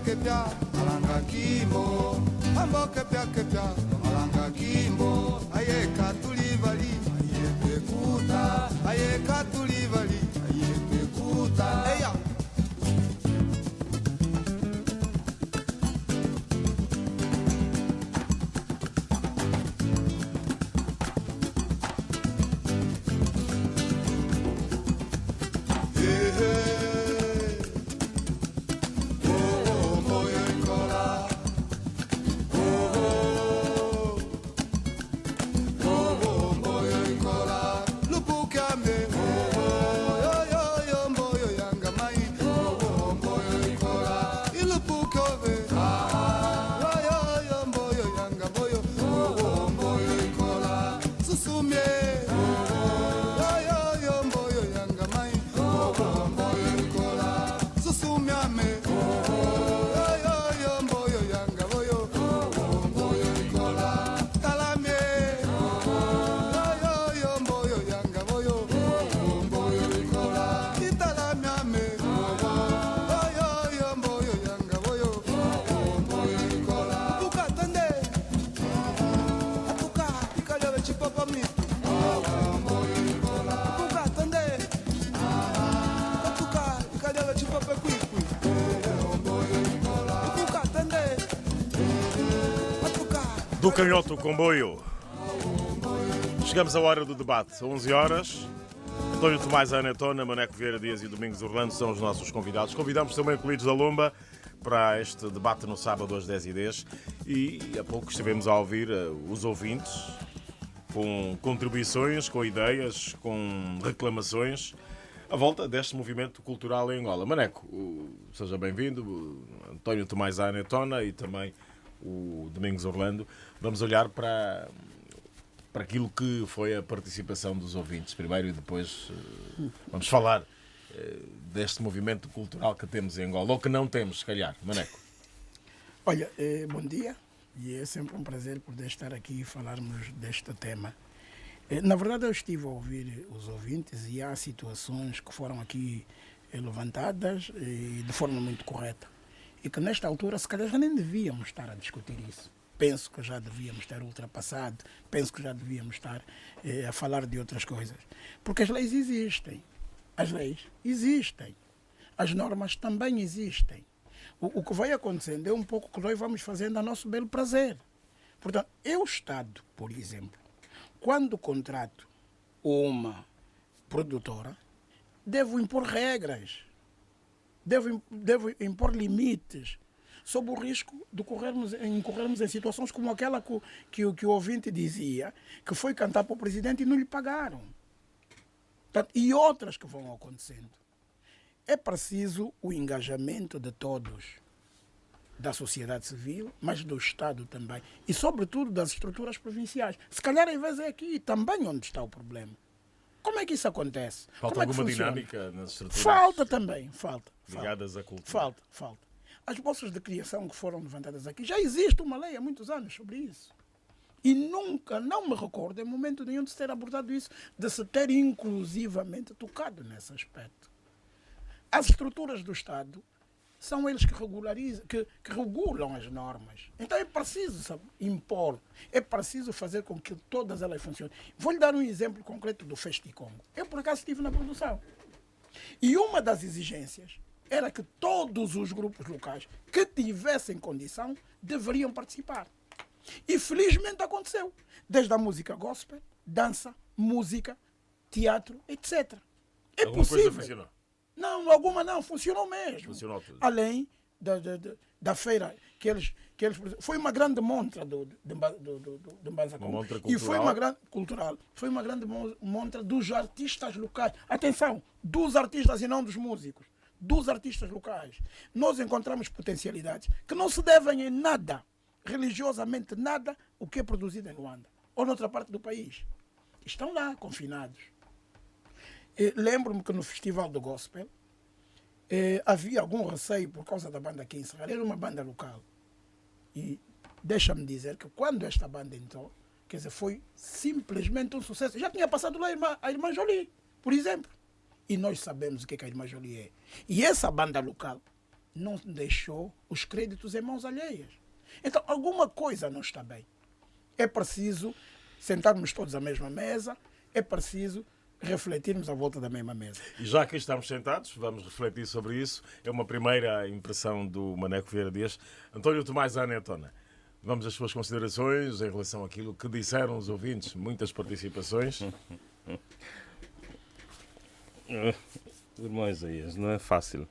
kepya malanga kimbo ambo kepya malanga kimbo aye katulivali aye pekuta aye katulivali aye pekuta eya Do canhoto comboio. Chegamos à hora do debate. 11 horas. António Tomás Anetona, Maneco Vieira Dias e Domingos Orlando são os nossos convidados. Convidamos também o Colides da Lomba para este debate no sábado às 10h10. E há pouco estivemos a ouvir os ouvintes com contribuições, com ideias, com reclamações à volta deste movimento cultural em Angola. Maneco, seja bem-vindo. António Tomás Anetona e também o Domingos Orlando. Vamos olhar para aquilo que foi a participação dos ouvintes primeiro e depois vamos falar deste movimento cultural que temos em Angola, ou que não temos, se calhar. Maneco. Olha, bom dia, e é sempre um prazer poder estar aqui e falarmos deste tema. Na verdade, eu estive a ouvir os ouvintes e há situações que foram aqui levantadas de forma muito correta e que nesta altura, se calhar, já nem devíamos estar a discutir isso. Penso que já devíamos ter ultrapassado, penso que já devíamos estar a falar de outras coisas. Porque as leis existem, as normas também existem. O que vai acontecendo é um pouco o que nós vamos fazendo a nosso belo prazer. Portanto, eu, Estado, por exemplo, quando contrato uma produtora, devo impor regras, devo impor limites, sob o risco de incorrermos em situações como aquela que o ouvinte dizia, que foi cantar para o presidente e não lhe pagaram. Portanto, e outras que vão acontecendo. É preciso o engajamento de todos, da sociedade civil, mas do Estado também, e sobretudo das estruturas provinciais. Se calhar, às vezes, é aqui também onde está o problema. Como é que isso acontece? Falta alguma dinâmica nas estruturas? Falta também, falta. Ligadas à cultura. Falta. As bolsas de criação que foram levantadas aqui, já existe uma lei há muitos anos sobre isso. E nunca, não me recordo em momento nenhum de se ter abordado isso, de se ter inclusivamente tocado nesse aspecto. As estruturas do Estado são eles que regularizam, que regulam as normas. Então é preciso impor, é preciso fazer com que todas elas funcionem. Vou-lhe dar um exemplo concreto do Festicongo. Eu, por acaso, estive na produção. E uma das exigências era que todos os grupos locais que tivessem condição deveriam participar. E felizmente aconteceu. Desde a música gospel, dança, música, teatro, etc. É alguma possível. Coisa funcionou? Não, alguma não, funcionou mesmo. Funcionou tudo. Além da feira que eles foi uma grande montra de Mbanzacom. Uma montra E foi uma cultural. grande cultural. Foi uma grande montra dos artistas locais. Atenção, dos artistas e não dos músicos. Dos artistas locais. Nós encontramos potencialidades que não se devem em nada, religiosamente nada, o que é produzido em Luanda ou noutra parte do país. Estão lá, confinados. Lembro-me que no Festival do Gospel havia algum receio por causa da banda que ia encerrar. Era uma banda local. E deixa-me dizer que quando esta banda entrou, quer dizer, foi simplesmente um sucesso. Já tinha passado lá a Irmã Jolie, por exemplo. E nós sabemos o que a Irmã Jolie é. E essa banda local não deixou os créditos em mãos alheias. Então, alguma coisa não está bem. É preciso sentarmos todos à mesma mesa, é preciso refletirmos à volta da mesma mesa. E já que estamos sentados, vamos refletir sobre isso. É uma primeira impressão do Maneco Vieira Dias. António Tomás Anetona, vamos às suas considerações em relação àquilo que disseram os ouvintes. Muitas participações. Irmão Isaías, não é fácil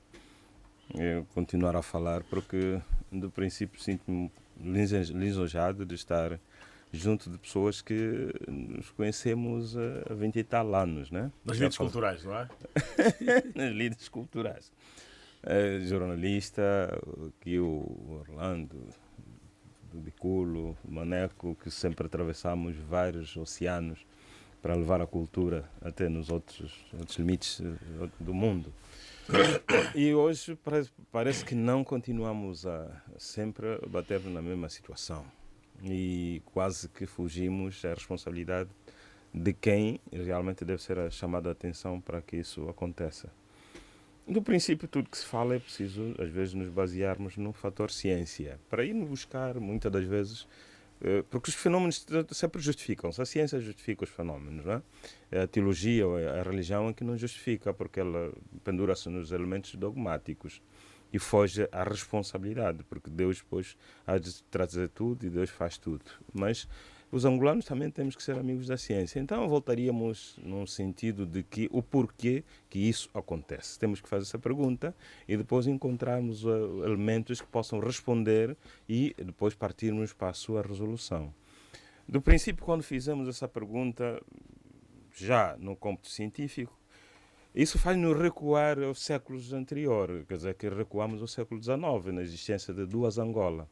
eu continuar a falar, porque do princípio sinto-me lisonjeado de estar junto de pessoas que nos conhecemos há 20 e tal anos, né? Nas lides culturais, não é? Nas lides culturais. Jornalista, aqui o Orlando, do Biculo, o Maneco, que sempre atravessamos vários oceanos para levar a cultura até nos outros limites do mundo. E hoje parece que não continuamos a sempre bater na mesma situação. E quase que fugimos à responsabilidade de quem realmente deve ser chamada a atenção para que isso aconteça. No princípio, tudo que se fala é preciso, às vezes, nos basearmos no fator ciência, para ir buscar, muitas das vezes, porque os fenómenos sempre justificam-se. A ciência justifica os fenómenos, não é? A teologia ou a religião é que não justifica, porque ela pendura-se nos elementos dogmáticos e foge à responsabilidade, porque Deus depois há de trazer tudo e Deus faz tudo. Mas os angolanos também temos que ser amigos da ciência. Então voltaríamos num sentido de que o porquê que isso acontece. Temos que fazer essa pergunta e depois encontrarmos elementos que possam responder e depois partirmos para a sua resolução. Do princípio, quando fizemos essa pergunta, já no cômputo científico, isso faz-nos recuar aos séculos anteriores, quer dizer, que recuamos ao século XIX, na existência de duas Angola.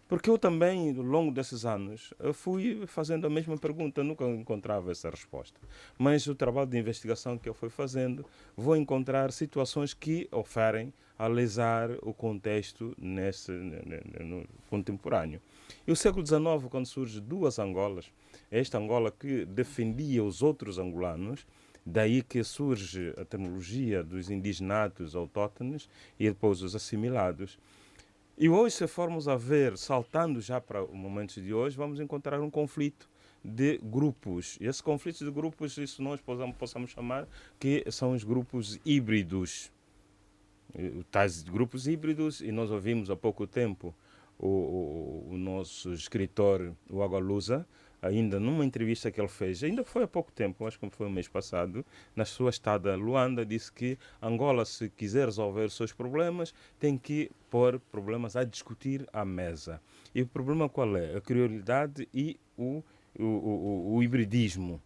Porque eu também, ao longo desses anos, fui fazendo a mesma pergunta, nunca encontrava essa resposta. Mas o trabalho de investigação que eu fui fazendo, vou encontrar situações que oferem a alisar o contexto no contemporâneo. E o século XIX, quando surge duas Angolas, esta Angola que defendia os outros angolanos, daí que surge a terminologia dos indigenatos autóctones e depois os assimilados. E hoje, se formos a ver, saltando já para o momento de hoje, vamos encontrar um conflito de grupos. E esse conflito de grupos, isso nós possamos chamar que são os grupos híbridos. Tais grupos híbridos, e nós ouvimos há pouco tempo o nosso escritor, o Agualusa, ainda numa entrevista que ele fez, ainda foi há pouco tempo, acho que foi o mês passado, na sua estada em Luanda, disse que Angola, se quiser resolver os seus problemas, tem que pôr problemas a discutir à mesa. E o problema qual é? A criolidade e o hibridismo.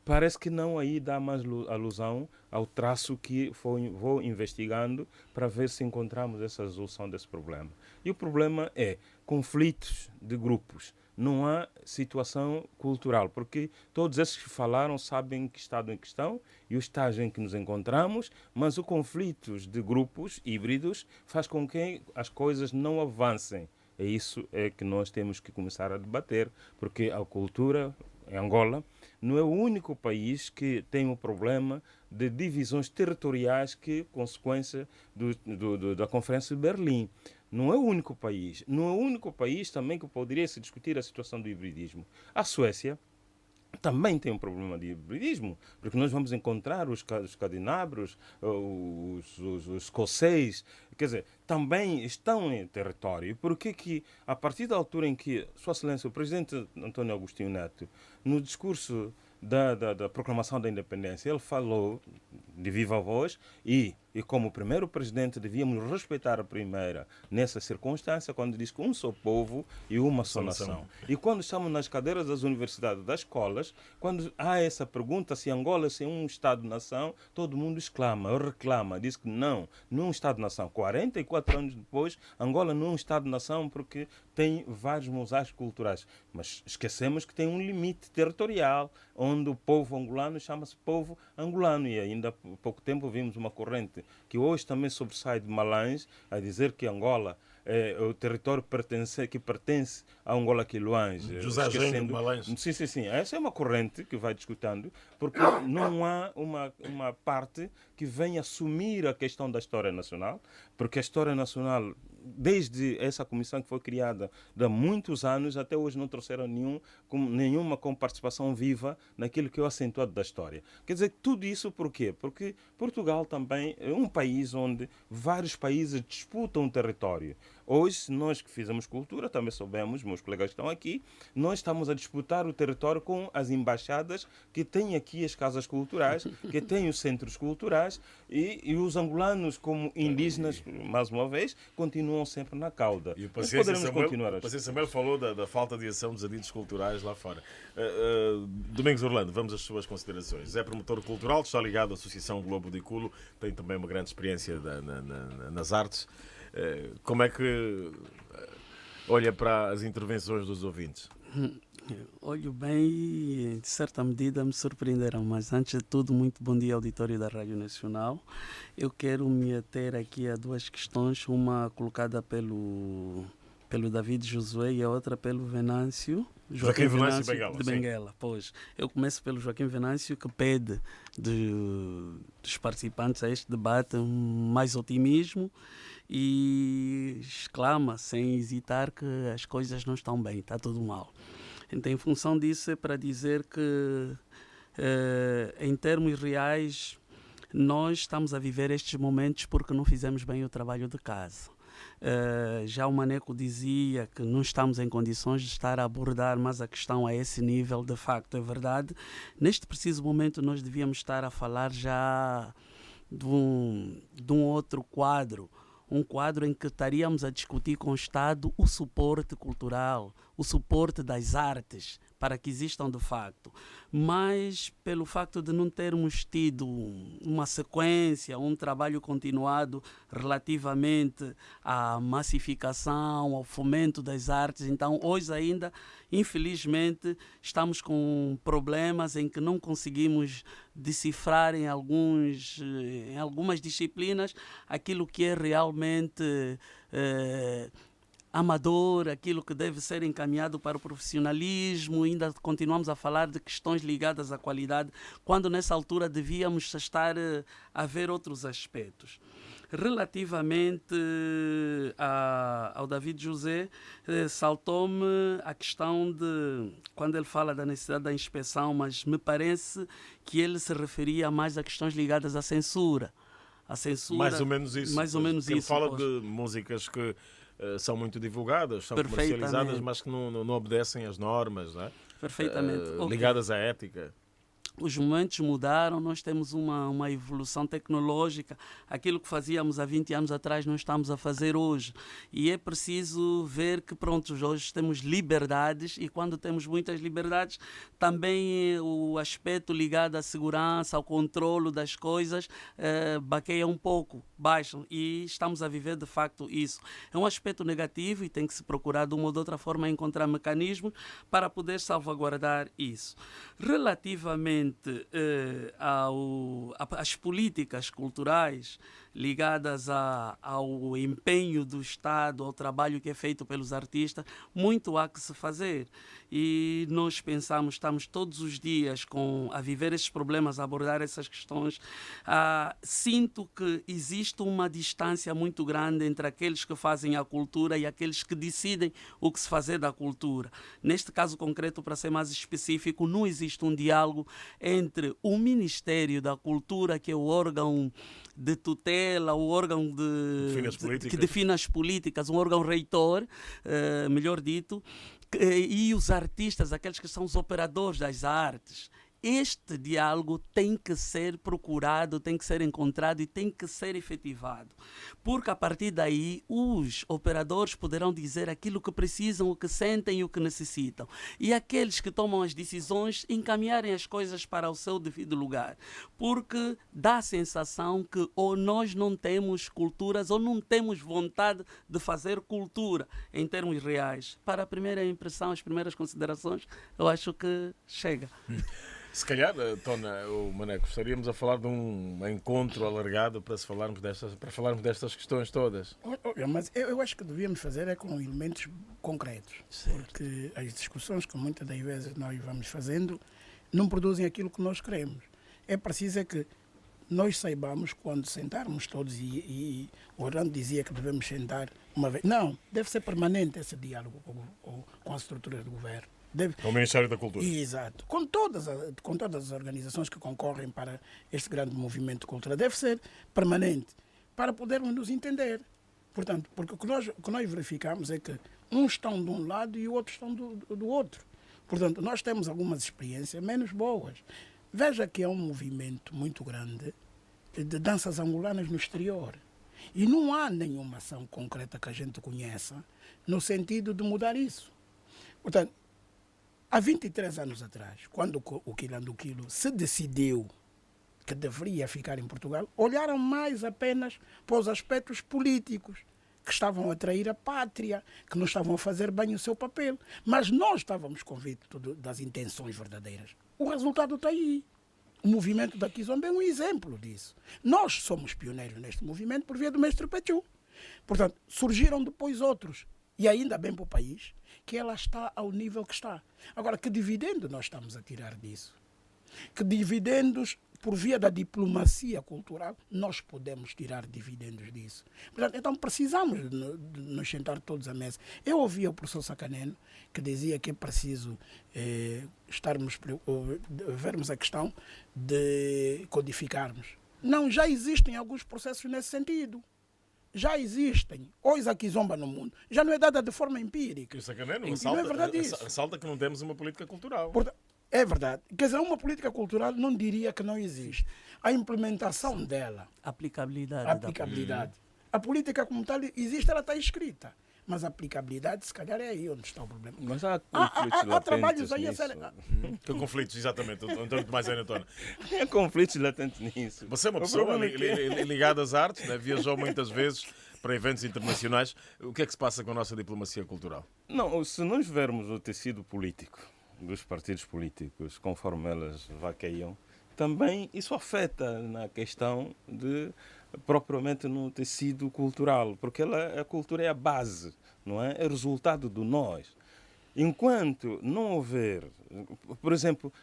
Parece que não aí dá mais alusão ao traço que vou investigando para ver se encontramos essa resolução desse problema. E o problema é conflitos de grupos. Não há situação cultural, porque todos esses que falaram sabem que estado em questão e o estágio em que nos encontramos, mas os conflitos de grupos híbridos faz com que as coisas não avancem. É isso que nós temos que começar a debater, porque a cultura em Angola não é o único país que tem um problema de divisões territoriais que consequência da Conferência de Berlim. Não é o único país. Não é o único país também que poderia se discutir a situação do hibridismo. A Suécia também tem um problema de hibridismo, porque nós vamos encontrar os escandinavos, os escoceses, quer dizer, também estão em território. Porque que, a partir da altura em que, Sua Excelência, o presidente António Agostinho Neto, no discurso da proclamação da independência, ele falou de viva voz e como primeiro presidente devíamos respeitar a primeira nessa circunstância, quando diz que um só povo e uma só nação. E quando estamos nas cadeiras das universidades, das escolas, quando há essa pergunta se Angola é um Estado-nação, todo mundo exclama, reclama, diz que não é um Estado-nação. 44 anos depois, Angola não é um Estado-nação porque tem vários mosaicos culturais. Mas esquecemos que tem um limite territorial, onde o povo angolano chama-se povo angolano. E ainda há pouco tempo vimos uma corrente que hoje também sobressai de Malães a dizer que Angola é o território que pertence a Angola Quiloange. José Gengo Malães. Sim. Essa é uma corrente que vai discutindo, porque não há uma parte que venha assumir a questão da história nacional, porque a história nacional, desde essa comissão que foi criada há muitos anos, até hoje não trouxeram nenhuma com participação viva naquilo que é o acentuado da história. Quer dizer, tudo isso por quê? Porque Portugal também é um país onde vários países disputam o território. Hoje, nós que fizemos cultura, também soubemos, meus colegas estão aqui, nós estamos a disputar o território com as embaixadas que têm aqui as casas culturais, que têm os centros culturais e os angolanos como indígenas, mais uma vez, continuam sempre na cauda. E o Paciência Samuel falou da falta de ação dos agentes culturais lá fora. Domingos Orlando, vamos às suas considerações. É promotor cultural, está ligado à Associação Globo de Culo, tem também uma grande experiência nas artes. Como é que olha para as intervenções dos ouvintes? Olho bem e, de certa medida, me surpreenderam. Mas, antes de tudo, muito bom dia, auditório da Rádio Nacional. Eu quero me ater aqui a duas questões, uma colocada pelo David Josué e a outra pelo Venâncio. Joaquim Venâncio Benguela, de Benguela. Pois, eu começo pelo Joaquim Venâncio, que pede dos participantes a este debate mais otimismo e exclama, sem hesitar, que as coisas não estão bem, está tudo mal. Então, em função disso, é para dizer que, em termos reais, nós estamos a viver estes momentos porque não fizemos bem o trabalho de casa. Já o Maneco dizia que não estamos em condições de estar a abordar mais a questão a esse nível. De facto, é verdade. Neste preciso momento, nós devíamos estar a falar já de um outro quadro, um quadro em que estaríamos a discutir com o Estado o suporte cultural, o suporte das artes, para que existam de facto. Mas, pelo facto de não termos tido uma sequência, um trabalho continuado relativamente à massificação, ao fomento das artes, então hoje ainda, infelizmente, estamos com problemas em que não conseguimos decifrar em algumas disciplinas aquilo que é realmente amador, aquilo que deve ser encaminhado para o profissionalismo. Ainda continuamos a falar de questões ligadas à qualidade, quando nessa altura devíamos estar a ver outros aspectos. Relativamente ao David José, saltou-me a questão de, quando ele fala da necessidade da inspeção, mas me parece que ele se referia mais a questões ligadas à censura. A censura, mais ou menos isso. Mais ou menos ele isso. Fala de músicas que são muito divulgadas, são comercializadas, mas que não obedecem às normas, não é? Perfeitamente. Ligadas à ética. Os momentos mudaram, nós temos uma evolução tecnológica. Aquilo que fazíamos há 20 anos atrás não estamos a fazer hoje. E é preciso ver que, pronto, hoje temos liberdades, e quando temos muitas liberdades, também o aspecto ligado à segurança, ao controlo das coisas, baqueia um pouco, baixam. E estamos a viver, de facto, isso. É um aspecto negativo e tem que se procurar, de uma ou de outra forma, encontrar mecanismos para poder salvaguardar isso. Relativamente às políticas culturais ligadas ao empenho do Estado, ao trabalho que é feito pelos artistas, muito há que se fazer. E nós pensamos, estamos todos os dias a viver esses problemas, a abordar essas questões. Sinto que existe uma distância muito grande entre aqueles que fazem a cultura e aqueles que decidem o que se fazer da cultura. Neste caso concreto, para ser mais específico, não existe um diálogo entre o Ministério da Cultura, que é o órgão de tutela, o órgão que define as políticas, um órgão reitor, melhor dito, e os artistas, aqueles que são os operadores das artes. Este diálogo tem que ser procurado, tem que ser encontrado e tem que ser efetivado. Porque a partir daí os operadores poderão dizer aquilo que precisam, o que sentem e o que necessitam. E aqueles que tomam as decisões encaminharem as coisas para o seu devido lugar. Porque dá a sensação que ou nós não temos culturas ou não temos vontade de fazer cultura em termos reais. Para a primeira impressão, as primeiras considerações, eu acho que chega. Se calhar, Tona, o Maneco, estaríamos a falar de um encontro alargado para falarmos destas questões todas. Mas eu acho que devíamos fazer com elementos concretos. Certo. Porque as discussões que muitas das vezes nós vamos fazendo não produzem aquilo que nós queremos. É preciso que nós saibamos, quando sentarmos todos, e o Orlando dizia que devemos sentar uma vez. Não, deve ser permanente esse diálogo com as estruturas do governo. Com o Ministério da Cultura. Exato. Com todas as organizações que concorrem para este grande movimento cultural. Deve ser permanente, para podermos nos entender. Portanto, porque o que nós verificamos é que uns estão de um lado e outros estão do outro. Portanto, nós temos algumas experiências menos boas. Veja que é um movimento muito grande de danças angolanas no exterior. E não há nenhuma ação concreta que a gente conheça no sentido de mudar isso. Portanto, há 23 anos atrás, quando o Quilanduquilo se decidiu que deveria ficar em Portugal, olharam mais apenas para os aspectos políticos. que estavam a trair a pátria, que não estavam a fazer bem o seu papel. Mas nós estávamos convictos das intenções verdadeiras. O resultado está aí. O movimento da Kizomba é um exemplo disso. Nós somos pioneiros neste movimento por via do mestre Pachu. Portanto, surgiram depois outros. E ainda bem para o país que ela está ao nível que está. Agora, que dividendo nós estamos a tirar disso? Que dividendos, por via da diplomacia cultural, nós podemos tirar dividendos disso. Portanto, então precisamos de nos sentar todos à mesa. Eu ouvi o professor Sacaneno que dizia que é preciso vermos a questão de codificarmos. Não, já existem alguns processos nesse sentido. Já existem. Hoje a Kizomba no mundo já não é dada de forma empírica. O Sacaneno não é verdade isso. ressalta que não temos uma política cultural. É verdade. Quer dizer, uma política cultural não diria que não existe. A implementação dela. Aplicabilidade. A política como tal existe, ela está escrita. Mas a aplicabilidade, se calhar, é aí onde está o problema. Mas há conflitos há trabalhos aí a nisso. ser... Que conflitos, exatamente. Antônio Tomás Anatona. Há conflitos latentes nisso. Você é uma pessoa ligada às artes, né? Viajou muitas vezes para eventos internacionais. O que é que se passa com a nossa diplomacia cultural? Não, se nós vermos o tecido político dos partidos políticos, conforme elas vaqueiam, também isso afeta na questão de, propriamente no tecido cultural, porque a cultura é a base, não é? É resultado do nós. Enquanto não houver, por exemplo,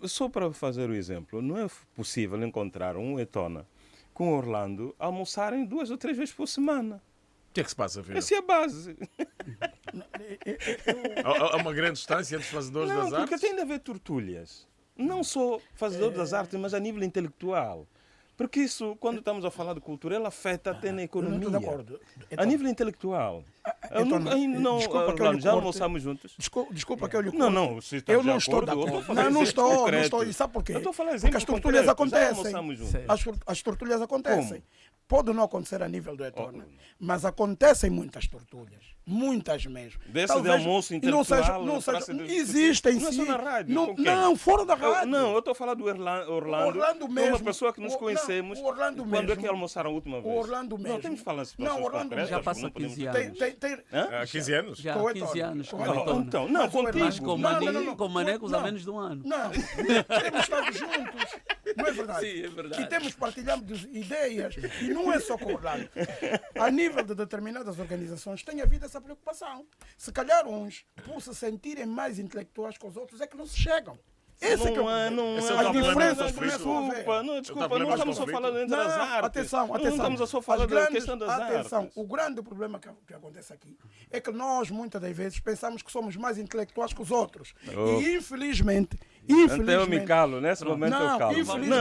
só para fazer o exemplo, não é possível encontrar um Etona com Orlando almoçarem 2 ou 3 vezes por semana. O que é que se passa, filho? Essa é a base. Há uma grande distância entre os fazedores das artes? Porque tem de haver tertúlias. Não só fazedores das artes, mas a nível intelectual. Porque isso, quando estamos a falar de cultura, ela afeta até na economia. Não estou de acordo. A nível intelectual. Desculpa, já almoçamos juntos? Desculpa que eu lhe corto. Não, se está eu não estou de acordo. Não estou. E sabe por quê? Eu estou a falar Porque as tortulhas acontecem. Juntos. As tortulhas acontecem. Como? Pode não acontecer a nível do Etona, mas acontecem muitas tortulhas. Muitas mesmo. Desse de almoço intelectual. Existem, não sim. Não é só na rádio. Não, fora da rádio. Eu estou a falar do Orlando mesmo. Uma pessoa que nos conhecemos. O Orlando quando mesmo. É que almoçaram a última vez? O Orlando mesmo. Não, temos que falar de situações concretas. Já passa 15 anos. Há 15 anos? Já há 15 anos. Então, não, contigo. Mas com manecos há menos de um ano. Não, temos estado juntos. Não é verdade? Sim, é verdade. E temos partilhado ideias. E não é só com o Orlando. A nível de determinadas organizações tem havido essa preocupação. Se calhar uns, por se sentirem mais intelectuais que os outros, é que não se chegam. Esse não é as diferenças começam a haver. Desculpa, não estamos só falando entre as artes. Atenção. Não estamos só falando da questão das artes. O grande problema que acontece aqui é que nós, muitas das vezes, pensamos que somos mais intelectuais que os outros. E, infelizmente... Até eu me calo, nesse momento eu calo.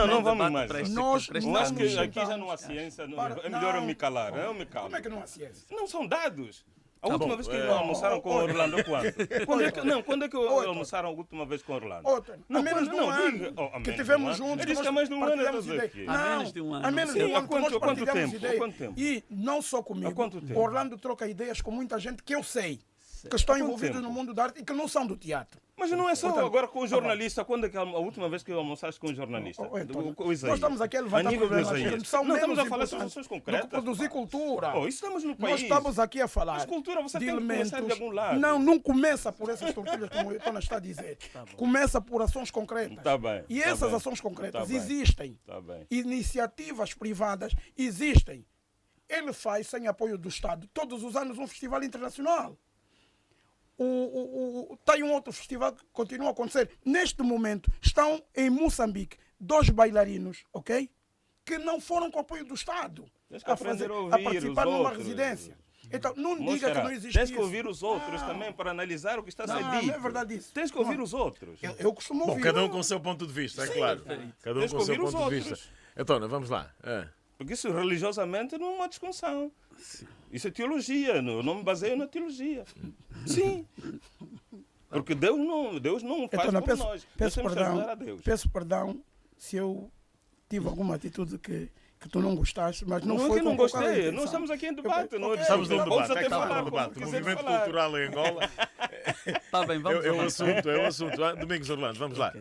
Não vamos mais. Eu acho que aqui já não há ciência, é melhor eu me calar. Eu me calo. Como é que não há ciência? Não são dados. A última vez que almoçaram com Orlando, quando? Quando é que almoçaram a última vez com Orlando? Há menos de um ano que tivemos juntos. Diz que há mais de um ano. Há menos de um ano. Há menos de um ano que nós partilhamos ideias. Quanto tempo? E não só comigo. Orlando troca ideias com muita gente que eu sei que estão envolvidos no mundo da arte e que não são do teatro. Mas não é só agora com o jornalista. Quando é que a última vez que almoçaste com o jornalista? Nós estamos aqui a levantar problemas que são não estamos a menos falar de situações concretas. Produzir cultura. Isso estamos no país. Nós estamos aqui a falar. Mas cultura você de tem que começar de algum lado. Não começa por essas tortilhas, como o Etona está a dizer. Começa por ações concretas. Tá bem. E essas ações concretas existem. Iniciativas privadas existem. Ele faz, sem apoio do Estado, todos os anos um festival internacional. Tem um outro festival que continua a acontecer. Neste momento estão em Moçambique 2 bailarinos, ok? Que não foram com apoio do Estado a participar numa residência. Então não diga que não existe isso. Tens que ouvir os outros também para analisar o que está a ser dito. Não é verdade isso. Tens que ouvir os outros. Eu costumo ouvir. Cada um com o seu ponto de vista, é claro. Cada um com o seu ponto de vista. Então, vamos lá. Porque isso religiosamente não é uma discussão. Isso é teologia, eu não me baseio na teologia. Sim. Porque Deus não faz então, como nós. Nós temos que ajudar a Deus. Peço perdão se eu tive alguma atitude que tu não gostaste, mas não foi que não gostei. Nós estamos aqui em debate. Estamos num debate. Até falar o movimento cultural em Angola. Está bem, vamos é o assunto. Domingos Orlando, vamos lá.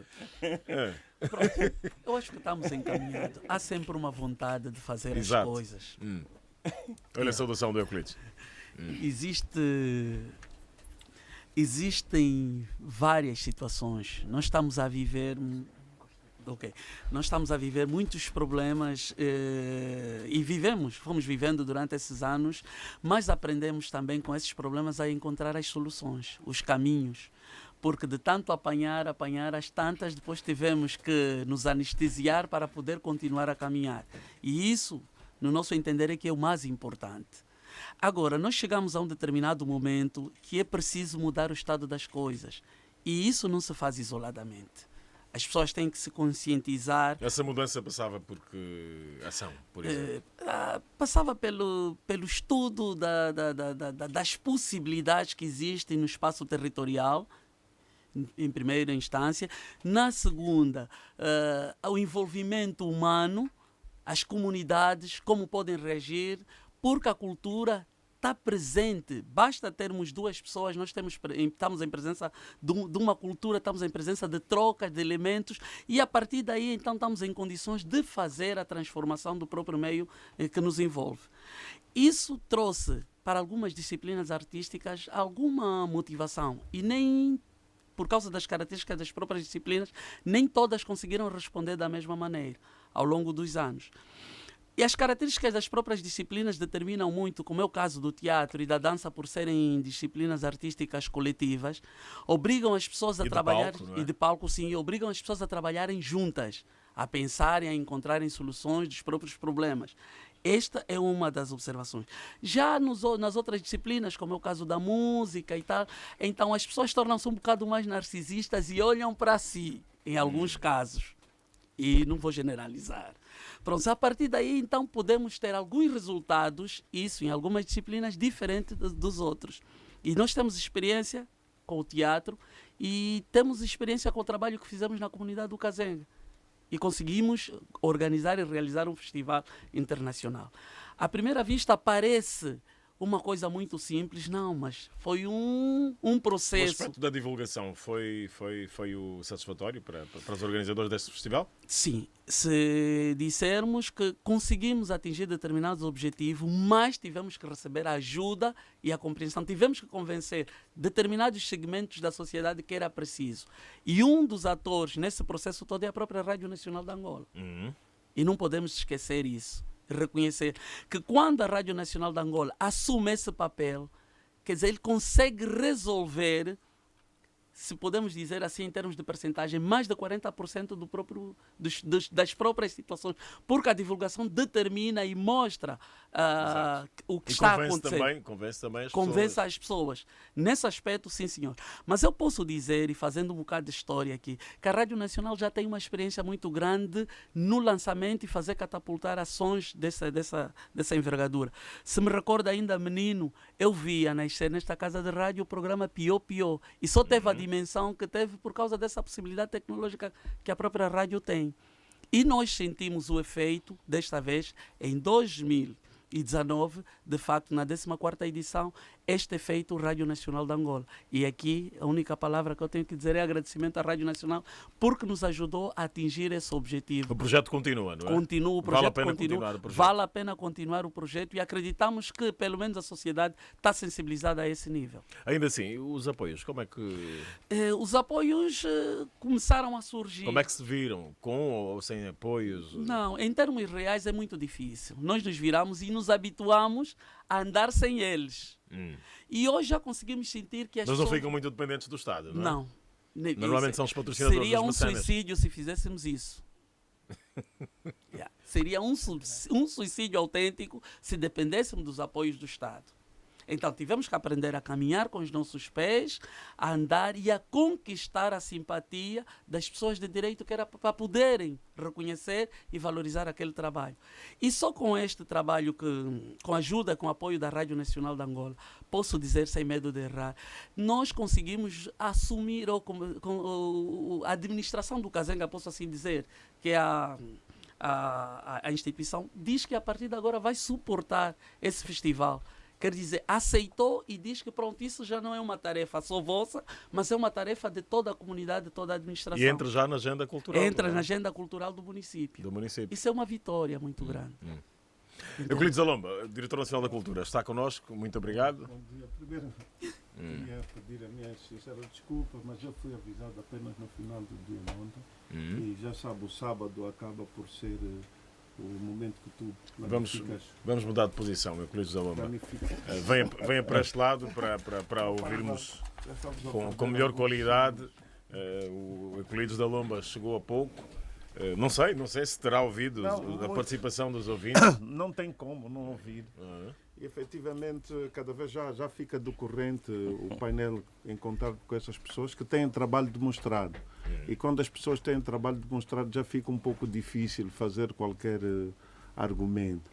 Eu acho que estamos encaminhados. Há sempre uma vontade de fazer as coisas. Olha a saudação do Euclides. Existem várias situações. Nós estamos a viver muitos problemas e fomos vivendo durante esses anos, mas aprendemos também com esses problemas a encontrar as soluções, os caminhos. Porque de tanto apanhar às tantas, depois tivemos que nos anestesiar para poder continuar a caminhar. E isso, no nosso entender, é que é o mais importante. Agora, nós chegamos a um determinado momento que é preciso mudar o estado das coisas. E isso não se faz isoladamente. As pessoas têm que se conscientizar. Essa mudança passava por que ação, por exemplo? Passava pelo estudo das possibilidades que existem no espaço territorial, em primeira instância. Na segunda, o envolvimento humano, as comunidades, como podem reagir, porque a cultura está presente. Basta termos duas pessoas, nós estamos em presença de uma cultura, estamos em presença de trocas de elementos e a partir daí então estamos em condições de fazer a transformação do próprio meio que nos envolve. Isso trouxe para algumas disciplinas artísticas alguma motivação e nem por causa das características das próprias disciplinas, nem todas conseguiram responder da mesma maneira ao longo dos anos. E as características das próprias disciplinas determinam muito, como é o caso do teatro e da dança, por serem disciplinas artísticas coletivas, obrigam as pessoas a trabalhar... E de palco, sim, obrigam as pessoas a trabalharem juntas, a pensarem, a encontrarem soluções dos próprios problemas. Esta é uma das observações. Já nas outras disciplinas, como é o caso da música e tal, então as pessoas tornam-se um bocado mais narcisistas e olham para si, em alguns casos. E não vou generalizar. Pronto, a partir daí, então, podemos ter alguns resultados, isso em algumas disciplinas, diferentes dos outros. E nós temos experiência com o teatro e temos experiência com o trabalho que fizemos na comunidade do Kazenga. E conseguimos organizar e realizar um festival internacional. À primeira vista parece uma coisa muito simples, não, mas foi um processo. O aspecto da divulgação foi o satisfatório para os organizadores deste festival? Sim, se dissermos que conseguimos atingir determinados objetivos, mas tivemos que receber a ajuda e a compreensão, tivemos que convencer determinados segmentos da sociedade que era preciso. E um dos atores nesse processo todo é a própria Rádio Nacional de Angola. E não podemos esquecer isso. Reconhecer que quando a Rádio Nacional de Angola assume esse papel, quer dizer, ele consegue resolver, se podemos dizer assim em termos de percentagem, mais de 40% das próprias situações, porque a divulgação determina e mostra o que está acontecendo. Convence as pessoas. Nesse aspecto, sim, senhor. Mas eu posso dizer, e fazendo um bocado de história aqui, que a Rádio Nacional já tem uma experiência muito grande no lançamento e fazer catapultar ações dessa envergadura. Se me recordo ainda, menino, eu via nascer nesta casa de rádio o programa Piô Piô, e só teve a dimensão que teve por causa dessa possibilidade tecnológica que a própria rádio tem. E nós sentimos o efeito, desta vez, em 2019, de facto, na 14ª edição, este efeito Rádio Nacional de Angola. E aqui, a única palavra que eu tenho que dizer é agradecimento à Rádio Nacional, porque nos ajudou a atingir esse objetivo. O projeto continua, não é? Continua, o projeto continua. Vale a pena continuar o projeto e acreditamos que, pelo menos, a sociedade está sensibilizada a esse nível. Ainda assim, os apoios, como é que... Os apoios começaram a surgir. Como é que se viram? Com ou sem apoios? Não, em termos reais é muito difícil. Nós nos viramos e nos habituamos a andar sem eles. E hoje já conseguimos sentir que as pessoas... Mas não ficam muito dependentes do Estado, não é? Não. Normalmente são os patrocinadores Seria dos mecenas. Suicídio se fizéssemos isso. Seria um suicídio autêntico se dependêssemos dos apoios do Estado. Então tivemos que aprender a caminhar com os nossos pés, a andar e a conquistar a simpatia das pessoas de direito, que era para poderem reconhecer e valorizar aquele trabalho. E só com este trabalho, com a ajuda, com o apoio da Rádio Nacional de Angola, posso dizer sem medo de errar, nós conseguimos assumir a administração do Kazenga, posso assim dizer, que é a instituição, diz que a partir de agora vai suportar esse festival. Quer dizer, aceitou e diz que pronto, isso já não é uma tarefa só vossa, mas é uma tarefa de toda a comunidade, de toda a administração. E entra já na agenda cultural. Entra na agenda cultural do município. Isso é uma vitória muito grande. Euclides da Lomba, Diretor Nacional da Cultura, está connosco, muito obrigado. Bom dia. Primeiro, queria pedir a minha sincera desculpa, mas eu fui avisado apenas no final do dia ontem. E já sabe, o sábado acaba por ser o momento que tu planificas. Vamos mudar de posição, Euclides da Lomba. Venha para este lado para ouvirmos com melhor qualidade. O Euclides da Lomba chegou há pouco. Não sei se terá ouvido a participação dos ouvintes. Não tem como não ouvir. E, efetivamente, cada vez já fica decorrente o painel em contato com essas pessoas que têm trabalho demonstrado. E quando as pessoas têm trabalho demonstrado, já fica um pouco difícil fazer qualquer argumento.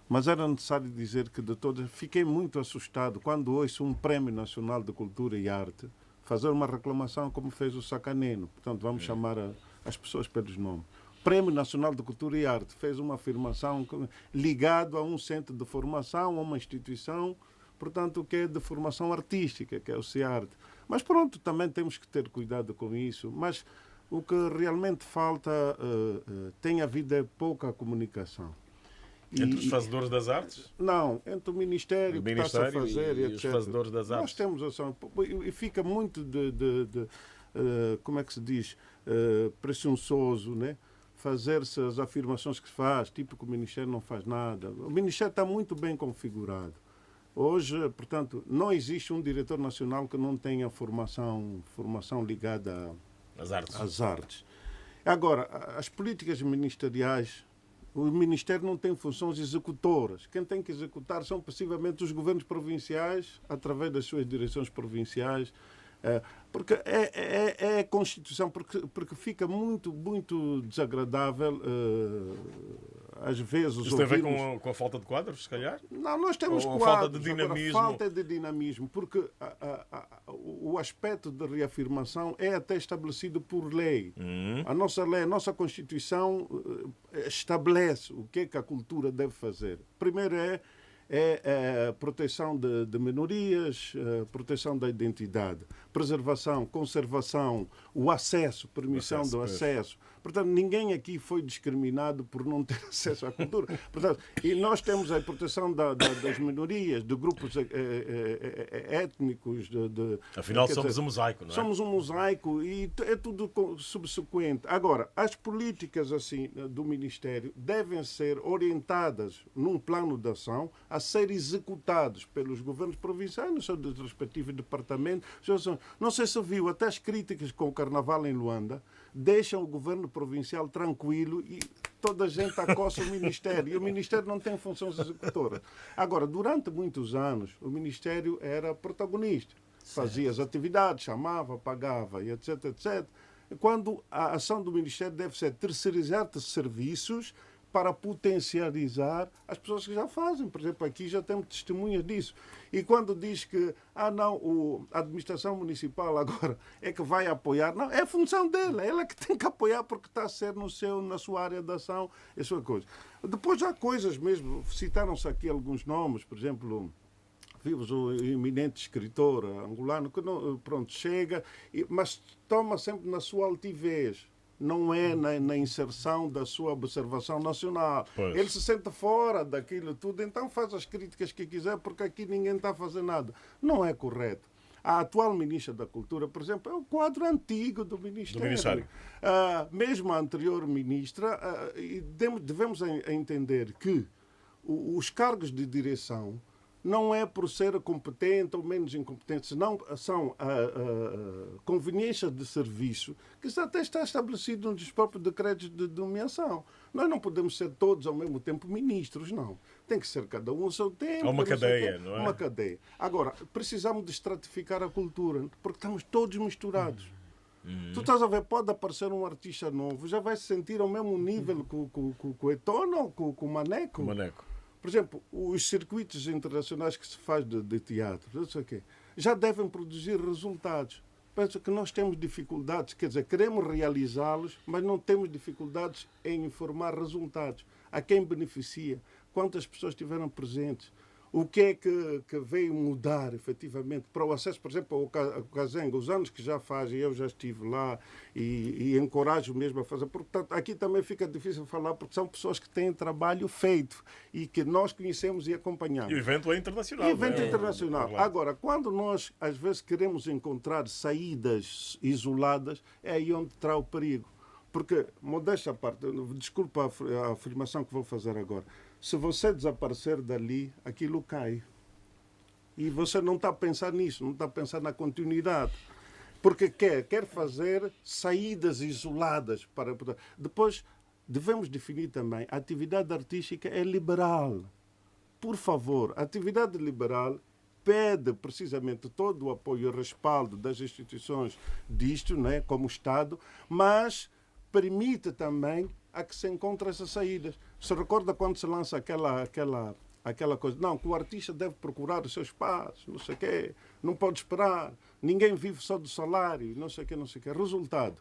Mas era necessário dizer que, de todas, fiquei muito assustado quando ouço um Prémio Nacional de Cultura e Arte fazer uma reclamação como fez o Sacaneno. Portanto, vamos chamar as pessoas pelos nomes. O Prémio Nacional de Cultura e Arte fez uma afirmação ligado a um centro de formação, a uma instituição, portanto, que é de formação artística, que é o CIARTE. Mas pronto, também temos que ter cuidado com isso. Mas o que realmente falta, tem havido pouca comunicação. Entre os fazedores das artes? Não, entre o Ministério que está a fazer e os fazedores das artes. Nós temos e fica muito como é que se diz, presunçoso, né? Fazer-se as afirmações que se faz, tipo que o Ministério não faz nada. O Ministério está muito bem configurado. Hoje, portanto, não existe um diretor nacional que não tenha formação ligada às artes. Agora, as políticas ministeriais, o Ministério não tem funções executoras. Quem tem que executar são possivelmente os governos provinciais, através das suas direções provinciais, porque é a Constituição, porque fica muito desagradável às vezes. Isso tem a ver com a falta de quadros, se calhar? Não, nós temos quadros. Falta de dinamismo. Falta de dinamismo, porque o aspecto de reafirmação é até estabelecido por lei. A nossa lei, a nossa Constituição estabelece o que é que a cultura deve fazer. Primeiro é proteção de minorias, proteção da identidade, preservação, conservação, o acesso, permissão do acesso. Portanto, ninguém aqui foi discriminado por não ter acesso à cultura. Portanto, e nós temos a proteção das minorias, de grupos étnicos. Afinal, somos um mosaico, não é? Somos um mosaico e é tudo subsequente. Agora, as políticas assim do Ministério devem ser orientadas num plano de ação a ser executados pelos governos provinciais, nos seus respectivos departamentos. Não sei se viu, até as críticas com o Carnaval em Luanda deixam o governo provincial tranquilo e toda a gente acossa o Ministério. E o Ministério não tem funções executoras. Agora, durante muitos anos, o Ministério era protagonista. Fazia as atividades, chamava, pagava, e etc, etc. Quando a ação do Ministério deve ser terceirizar serviços para potencializar as pessoas que já fazem. Por exemplo, aqui já temos testemunhas disso. E quando diz que a administração municipal agora é que vai apoiar, não, é a função dela, ela que tem que apoiar porque está a ser na sua área de ação, essa coisa. Depois há coisas mesmo, citaram-se aqui alguns nomes, por exemplo, vimos o eminente escritor angolano que chega, mas toma sempre na sua altivez. Não é na inserção da sua observação nacional. Pois. Ele se sente fora daquilo tudo, então faz as críticas que quiser, porque aqui ninguém está a fazer nada. Não é correto. A atual Ministra da Cultura, por exemplo, é o quadro antigo do Ministério. Mesmo a anterior Ministra, devemos entender que os cargos de direção não é por ser competente ou menos incompetente, senão são conveniências de serviço que até está estabelecido nos próprios decretos de nomeação. Nós não podemos ser todos ao mesmo tempo ministros, não. Tem que ser cada um ao seu tempo. É uma cadeia, não é? Uma cadeia. Agora, precisamos de estratificar a cultura, porque estamos todos misturados. Tu estás a ver, pode aparecer um artista novo, já vai se sentir ao mesmo nível com o Etona ou com o Maneco. Por exemplo, os circuitos internacionais que se faz de teatro, não sei o quê, já devem produzir resultados. Penso que nós temos dificuldades, quer dizer, queremos realizá-los, mas não temos dificuldades em informar resultados. A quem beneficia, quantas pessoas estiveram presentes. O que é que veio mudar, efetivamente, para o acesso, por exemplo, ao Kazenga, os anos que já faz, e eu já estive lá e encorajo mesmo a fazer, portanto, aqui também fica difícil falar, porque são pessoas que têm trabalho feito e que nós conhecemos e acompanhamos. E o evento é internacional. E o evento é internacional. Agora, quando nós, às vezes, queremos encontrar saídas isoladas, é aí onde está o perigo. Porque, modéstia à parte, desculpa a afirmação que vou fazer agora, se você desaparecer dali, aquilo cai. E você não está a pensar nisso, não está a pensar na continuidade. Porque quer fazer saídas isoladas. Depois, devemos definir também, a atividade artística é liberal. Por favor, a atividade liberal pede precisamente todo o apoio e respaldo das instituições disto, né, como o Estado, mas permite também a que se encontre essas saídas. Se recorda quando se lança aquela coisa, não, que o artista deve procurar o seu espaço, não sei o quê, não pode esperar, ninguém vive só do salário, não sei o quê, não sei o quê. Resultado,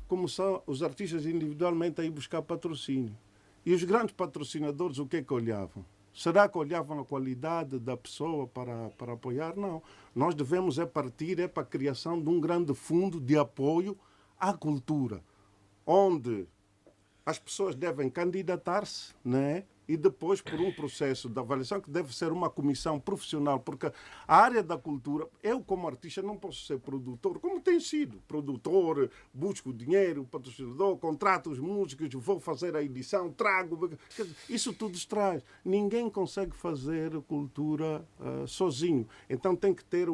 como são os artistas individualmente a ir buscar patrocínio. E os grandes patrocinadores, o que é que olhavam? Será que olhavam a qualidade da pessoa para apoiar? Não. Nós devemos partir para a criação de um grande fundo de apoio à cultura, onde as pessoas devem candidatar-se, né? E depois, por um processo de avaliação, que deve ser uma comissão profissional, porque a área da cultura, eu como artista não posso ser produtor, como tem sido. Produtor, busco dinheiro, patrocinador, contrato os músicos, vou fazer a edição, trago... Isso tudo distrai. Ninguém consegue fazer cultura sozinho. Então tem que ter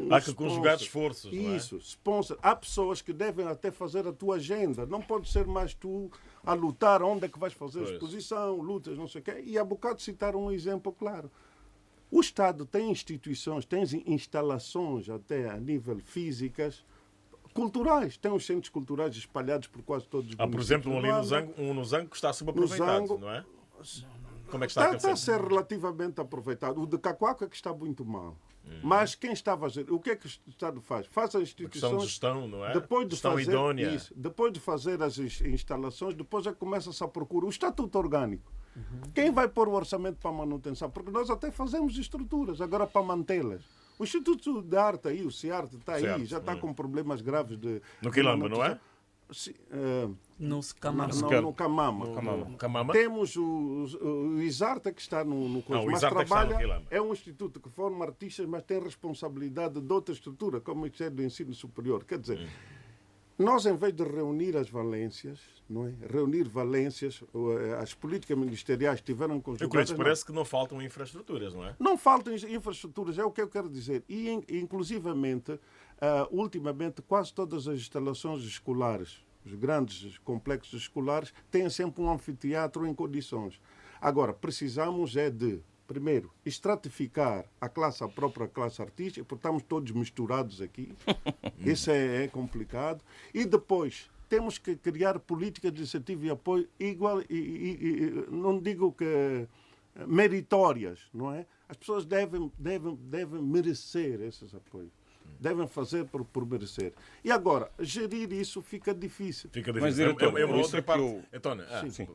há que conjugar esforços, não é? Isso, sponsor. Há pessoas que devem até fazer a tua agenda. Não pode ser mais tu a lutar onde é que vais fazer exposição, lutas, não sei o quê. E há bocado citar um exemplo claro. O Estado tem instituições, tem instalações até a nível físicas, culturais. Tem os centros culturais espalhados por quase todos os por exemplo, ali no Zango que está subaproveitado, não é? Como é que está a ser relativamente aproveitado. O de Cacoaco é que está muito mal. Mas quem está a fazer? O que é que o Estado faz? Faz as instituições... de gestão, não é? Depois de gestão fazer idónea. Isso, depois de fazer as instalações, depois é que começa-se a procurar o estatuto orgânico. Quem vai pôr o orçamento para a manutenção? Porque nós até fazemos estruturas, agora para mantê-las. O Instituto de Arte aí, o CIARTE, está aí, já está com problemas graves de... No Quilamba, não é? No Camama. No Camama. Temos o ISARTA, que está no coisa, mas trabalha, é um instituto que forma artistas, mas tem responsabilidade de outra estrutura, como o Ministério do Ensino Superior. Quer dizer, nós, em vez de reunir as valências, não é? Reunir valências, as políticas ministeriais tiveram conjugadas... Parece que não faltam infraestruturas, não é? Não faltam infraestruturas, é o que eu quero dizer. E, inclusivamente, ultimamente, quase todas as instalações escolares, os grandes complexos escolares, têm sempre um anfiteatro em condições. Agora, precisamos de, primeiro, estratificar a própria classe artística, porque estamos todos misturados aqui. Isso é complicado. E depois, temos que criar políticas de incentivo e apoio igual, não digo que meritórias, não é? As pessoas devem merecer esses apoios. Devem fazer por merecer. E agora, gerir isso fica difícil. Fica difícil. Mas, é uma outra parte. António,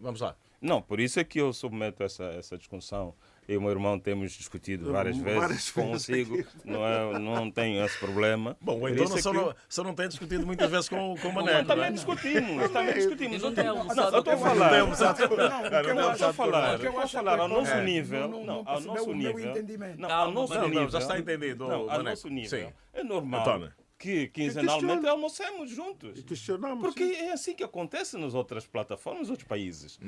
vamos lá. Não, por isso é que eu submeto essa discussão. Eu e o meu irmão temos discutido várias vezes consigo, não tenho esse problema. Bom, o António só não tem discutido muitas vezes com o Mané. Também discutimos. Eu estou a falar ao nosso nível. Ao nosso nível. Já está entendido. Ao nosso nível. É normal que quinzenalmente almoçamos juntos. Porque é assim que acontece nas outras plataformas, nos outros países.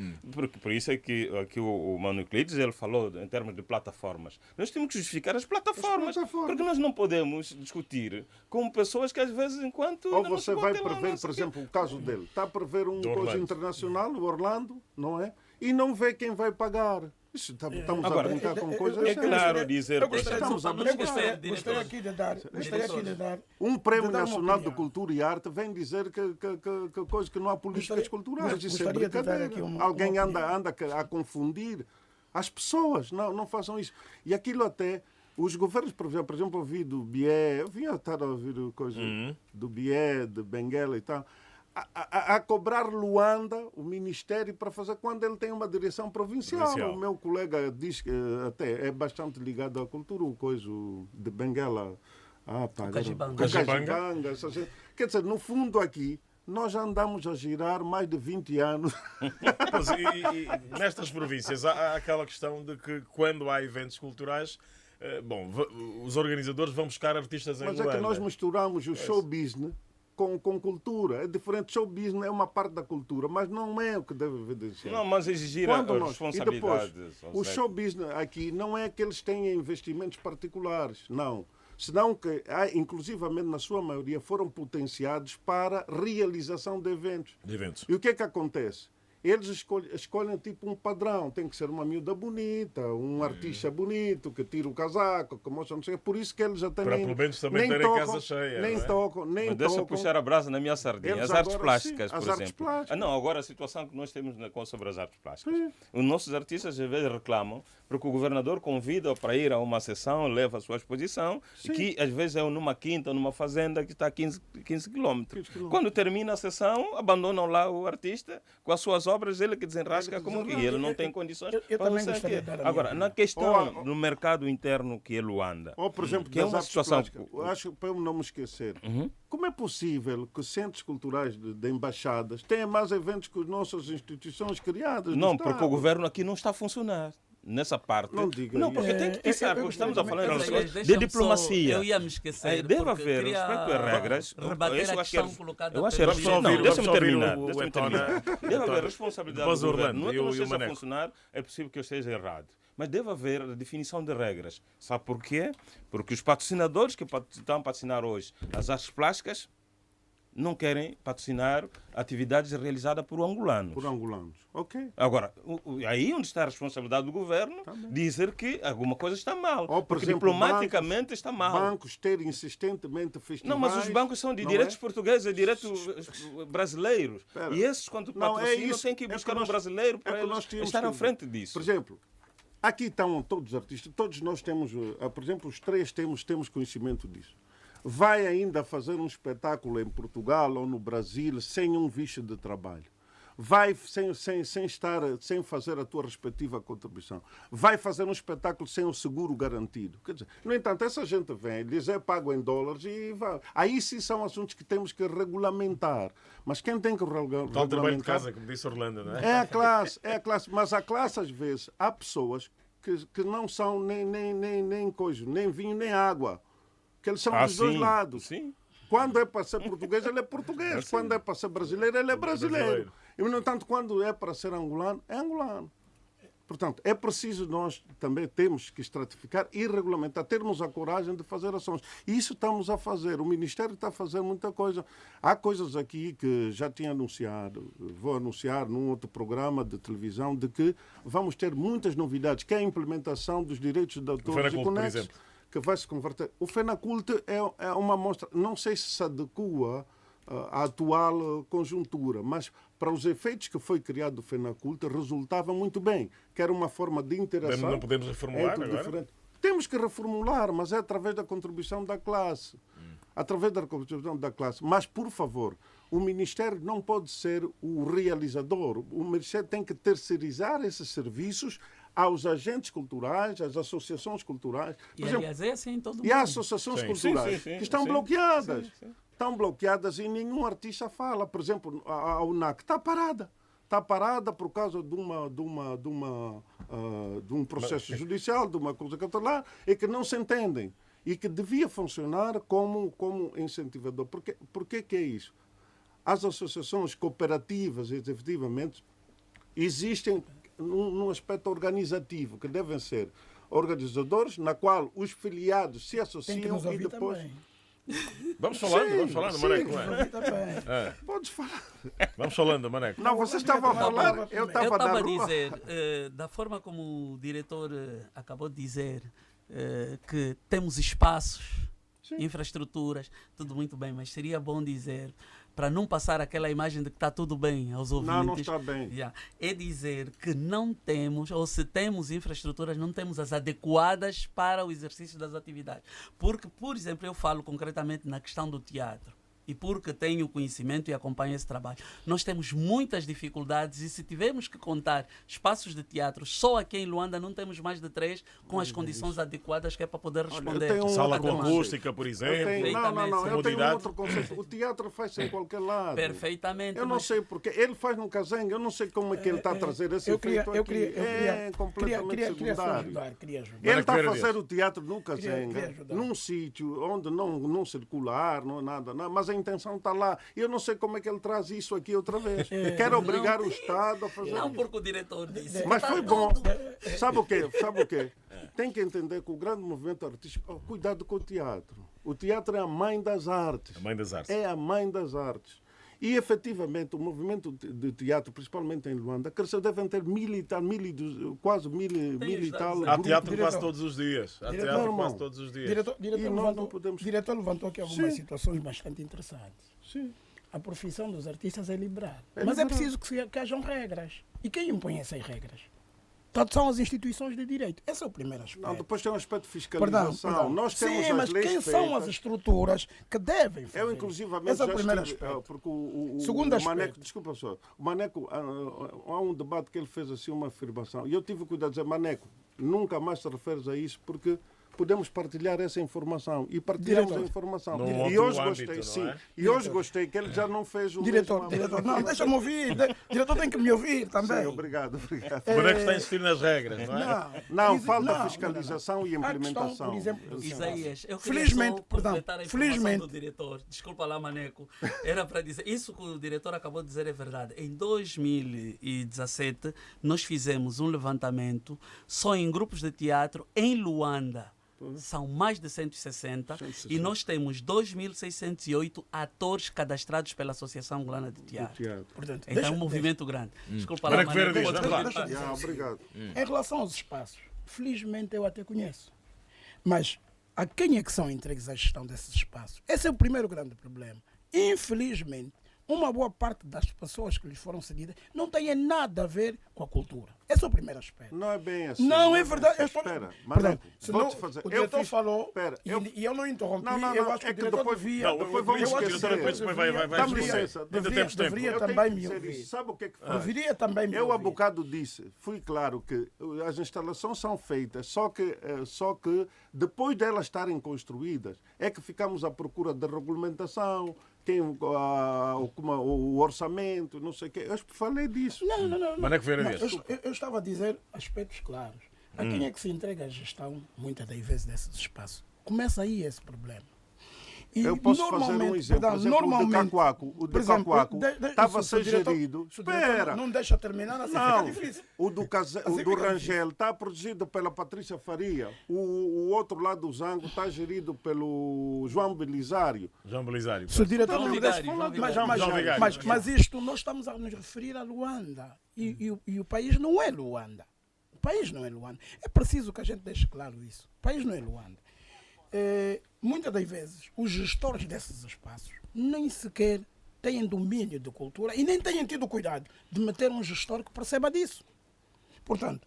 Por isso é que aqui o Mano Euclides, ele falou em termos de plataformas. Nós temos que justificar as plataformas. Porque nós não podemos discutir com pessoas que às vezes enquanto... Ou você vai prever, por exemplo, o caso dele. Está a prever coisa internacional, o Orlando, não é? E não vê quem vai pagar. Estamos a brincar com coisas... É claro dizer... Estamos a brincar. Gostaria aqui de dar... Um Prémio Nacional de Cultura e Arte vem dizer que coisa que não há políticas culturais. Isso é brincadeira. Alguém anda a confundir as pessoas. Não façam isso. E aquilo até... Os governos, por exemplo, ouvi do BIE... Eu vinha estar a ouvir coisa do BIE, de Benguela e tal... a cobrar Luanda, o Ministério, para fazer quando ele tem uma direção provincial. O meu colega diz que até é bastante ligado à cultura, o coisa de Benguela. Cajibanga. Quer dizer, no fundo aqui, nós já andamos a girar mais de 20 anos. Mas, e nestas províncias há aquela questão de que quando há eventos culturais, os organizadores vão buscar artistas em Luanda. Mas é que nós misturamos o show business com cultura. É diferente. Show business é uma parte da cultura, mas não é o que deve evidenciar. Não, mas exigir a responsabilidade. O show business aqui não é que eles tenham investimentos particulares, não. Senão que, inclusivamente na sua maioria, foram potenciados para realização de eventos. E o que é que acontece? Eles escolhem tipo um padrão. Tem que ser uma miúda bonita, um artista bonito, que tira o casaco, que mostra não sei. Por isso que eles até para pelo menos também terem casa cheia. Nem tocam. Mas deixa puxar a brasa na minha sardinha. As artes plásticas, por exemplo. Não, agora a situação que nós temos sobre as artes plásticas. Os nossos artistas às vezes reclamam porque o governador convida para ir a uma sessão, leva a sua exposição, que às vezes é numa quinta ou numa fazenda que está a 15 quilômetros. Quando termina a sessão, abandonam lá o artista com as suas obras, ele que desenrasca como que ele não tem condições para fazer. Agora, na questão do mercado interno que é Luanda, ou por exemplo, que é uma situação... Acho, para eu não me esquecer, como é possível que centros culturais de embaixadas tenham mais eventos que as nossas instituições criadas? Não, porque o governo aqui não está a funcionar. Nessa parte. Não diga não, porque tem que pensar, porque estamos a falar de diplomacia. Eu ia me esquecer. Deve haver respeito às regras. Rebater a questão colocada. Eu acho que deixa-me terminar. Deve haver responsabilidade do governo. Não é que não esteja a funcionar, é possível que eu esteja errado. Mas deve haver a definição de regras. Sabe porquê? Porque os patrocinadores que estão a patrocinar hoje as artes plásticas não querem patrocinar atividades realizadas por angolanos. Ok. Agora, aí onde está a responsabilidade do governo dizer que alguma coisa está mal. Porque diplomaticamente está mal. Bancos terem insistentemente festivais... Não, mas os bancos são de direitos portugueses e direitos brasileiros. E esses, quando patrocinam, têm que buscar um brasileiro para eles estar à frente disso. Por exemplo, aqui estão todos os artistas, todos nós temos, por exemplo, os três temos conhecimento disso. Vai ainda fazer um espetáculo em Portugal ou no Brasil sem um visto de trabalho. Vai sem fazer a tua respectiva contribuição. Vai fazer um espetáculo sem o seguro garantido. Quer dizer, no entanto, essa gente vem, diz é pago em dólares e vai. Aí sim são assuntos que temos que regulamentar. Mas quem tem que regulamentar... Tal trabalho de casa, como disse Orlando, não é? É a classe. Mas a classe, às vezes, há pessoas que não são nem coisa, nem vinho, nem água. Que eles são dos dois lados. Sim. Quando é para ser português, ele é português. Quando é para ser brasileiro, ele é brasileiro. E, no entanto, quando é para ser angolano, é angolano. Portanto, é preciso nós também temos que estratificar e regulamentar, termos a coragem de fazer ações. E isso estamos a fazer. O Ministério está a fazer muita coisa. Há coisas aqui que já tinha anunciado, vou anunciar num outro programa de televisão, de que vamos ter muitas novidades, que é a implementação dos direitos de autores e conexos, que vai se converter. O FENACULT é uma mostra, não sei se adequa à atual conjuntura, mas para os efeitos que foi criado o FENACULT resultava muito bem, que era uma forma de interação. Não podemos reformular agora? Diferente. Temos que reformular, mas é através da contribuição da classe. Através da contribuição da classe. Mas, por favor, o Ministério não pode ser o realizador. O Ministério tem que terceirizar esses serviços aos agentes culturais, às associações culturais. E, aliás, é assim em todo mundo. E há associações culturais que estão bloqueadas. Estão bloqueadas e nenhum artista fala. Por exemplo, a UNAC está parada. Está parada por causa de um processo judicial, de uma coisa catalã, e que não se entendem. E que devia funcionar como incentivador. Por que é isso? As associações cooperativas, efetivamente, existem num aspecto organizativo, que devem ser organizadores, na qual os filiados se associam e depois... Também. Vamos falando, Maneco. Podes falar. Vamos falando, Maneco. Não, você estava a falar, eu estava a dizer, da forma como o diretor acabou de dizer, que temos espaços, infraestruturas, tudo muito bem, mas seria bom dizer, para não passar aquela imagem de que está tudo bem aos ouvintes. Não está bem. É dizer que não temos, ou se temos infraestruturas, não temos as adequadas para o exercício das atividades. Porque, por exemplo, eu falo concretamente na questão do teatro. e porque tenho conhecimento e acompanho esse trabalho. Nós temos muitas dificuldades e se tivermos que contar espaços de teatro, só aqui em Luanda não temos mais de 3 com as condições adequadas que é para poder responder. Sala com acústica, por exemplo. Não, eu tenho um outro conceito. O teatro faz-se em qualquer lado. Perfeitamente. Eu não sei porque. Ele faz no Cazengue, eu não sei como é que ele está a trazer esse efeito aqui. É completamente secundário. Ele está a fazer o teatro no Cazengue, num sítio onde não circular, não nada, mas a intenção está lá. Eu não sei como é que ele traz isso aqui outra vez. Quer obrigar o Estado a fazer Não, isso. porque o diretor disse. Mas foi bom. Sabe o quê? Tem que entender que o grande movimento artístico... cuidado com o teatro. O teatro é a mãe das artes. A mãe das artes. É a mãe das artes. E, efetivamente, o movimento de teatro, principalmente em Luanda, cresceu, devem ter quase mil e tal. Há teatro quase todos os dias. Diretor levantou aqui algumas situações bastante interessantes. Sim. A profissão dos artistas é liberal. Mas é preciso que hajam regras. E quem impõe essas regras? Tanto são as instituições de direito. Esse é o primeiro aspecto. Não, depois tem um aspecto de fiscalização. Perdão. Nós temos Sim, mas quem são as estruturas que devem fazer? Eu, inclusivamente, esse é o primeiro aspecto. Porque o segundo aspecto. Maneco, desculpa só, o Maneco, há um debate que ele fez assim, uma afirmação. E eu tive cuidado de dizer, Maneco, nunca mais te referes a isso, porque podemos partilhar essa informação. E partilhamos a informação. E hoje gostei, sim. E hoje gostei que ele já não fez o diretor, não, deixa-me ouvir. Diretor tem que me ouvir também. Sim, obrigado. Maneco está a insistir nas regras, não é? Não, falta fiscalização e implementação. Por exemplo, Isaías, eu queria felizmente, completar a informação do diretor. Desculpa lá, Maneco. Era para dizer, isso que o diretor acabou de dizer é verdade. Em 2017, nós fizemos um levantamento só em grupos de teatro em Luanda. São mais de 160 e nós temos 2.608 atores cadastrados pela Associação Angolana de Teatro. Portanto, então é um movimento grande. Desculpa lá, obrigado. Em relação aos espaços, felizmente eu até conheço. Mas a quem é que são entregues a gestão desses espaços? Esse é o primeiro grande problema. Infelizmente, uma boa parte das pessoas que lhes foram cedidas não tem nada a ver com a cultura. Esse é o primeiro aspecto. Não é bem assim. Não é verdade. Espera, Maneco, vou-te fazer. O diretor falou e eu não interrompi. Eu acho que o diretor devia... Depois vamos esquecer. Dá-me licença. Deveria também me ouvir. Sabe o que é que faz? Deveria também me ouvir. Eu há bocado disse, fui claro que as instalações são feitas, só que depois delas estarem construídas, é que ficamos à procura da regulamentação, tem o orçamento, não sei o quê. Eu falei disso. Não. Maneco Vieira Dias. Eu estava a dizer aspectos claros. A quem é que se entrega a gestão, muitas das vezes, desses espaços? Começa aí esse problema. E eu posso fazer um exemplo. Por exemplo, o de Cacoaco estava a ser gerido. Espera! Não deixa terminar, assim fica difícil. O do Rangel está produzido pela Patrícia Faria. O outro lado do Zango está gerido pelo João Belisário. Se o diretor não me deixa falar, mas isto nós estamos a nos referir a Luanda. E o país não é Luanda. O país não é Luanda. É preciso que a gente deixe claro isso. O país não é Luanda. Muitas das vezes os gestores desses espaços nem sequer têm domínio de cultura e nem têm tido cuidado de meter um gestor que perceba disso. Portanto,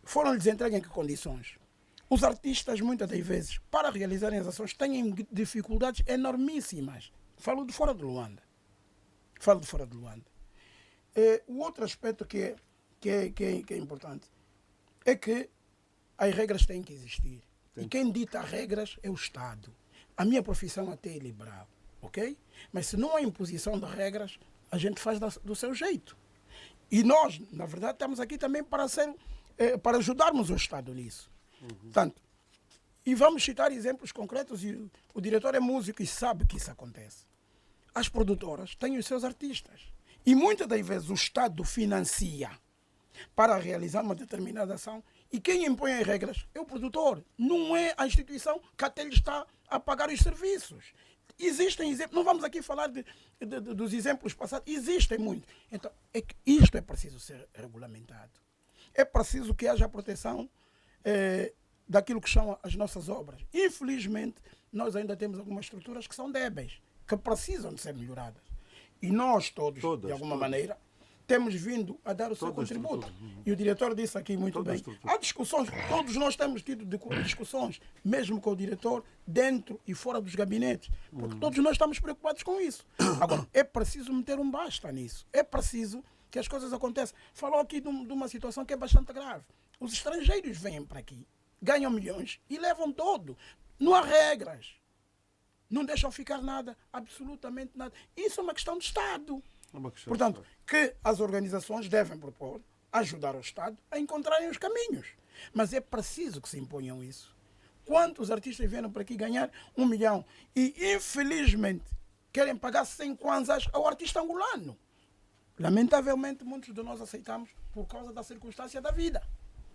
foram-lhes entregues em que condições? Os artistas, muitas das vezes, para realizarem as ações, têm dificuldades enormíssimas. Falo de fora de Luanda. O outro aspecto que é importante é que as regras têm que existir. E quem dita regras é o Estado. A minha profissão até é liberal, ok? Mas se não há imposição de regras, a gente faz do seu jeito. E nós, na verdade, estamos aqui também para ajudarmos o Estado nisso. Portanto, e vamos citar exemplos concretos, e o diretor é músico e sabe que isso acontece. As produtoras têm os seus artistas. E muitas das vezes o Estado financia para realizar uma determinada ação. E quem impõe as regras é o produtor, não é a instituição que até lhe está a pagar os serviços. Existem exemplos, não vamos aqui falar dos exemplos passados, existem muitos. Então, é que isto é preciso ser regulamentado. É preciso que haja proteção daquilo que são as nossas obras. Infelizmente, nós ainda temos algumas estruturas que são débeis, que precisam de ser melhoradas. E nós todos de alguma maneira, temos vindo a dar o seu contributo. E o diretor disse aqui muito bem. Há discussões, todos nós temos tido discussões, mesmo com o diretor, dentro e fora dos gabinetes, porque todos nós estamos preocupados com isso. Agora, é preciso meter um basta nisso. É preciso que as coisas aconteçam. Falou aqui de uma situação que é bastante grave. Os estrangeiros vêm para aqui, ganham milhões e levam todo. Não há regras. Não deixam ficar nada, absolutamente nada. Isso é uma questão do Estado. Portanto, que as organizações devem propor, ajudar o Estado a encontrarem os caminhos. Mas é preciso que se imponham isso. Quantos artistas vieram para aqui ganhar 1 milhão e, infelizmente, querem pagar 100 kwanzas ao artista angolano? Lamentavelmente, muitos de nós aceitamos por causa da circunstância da vida.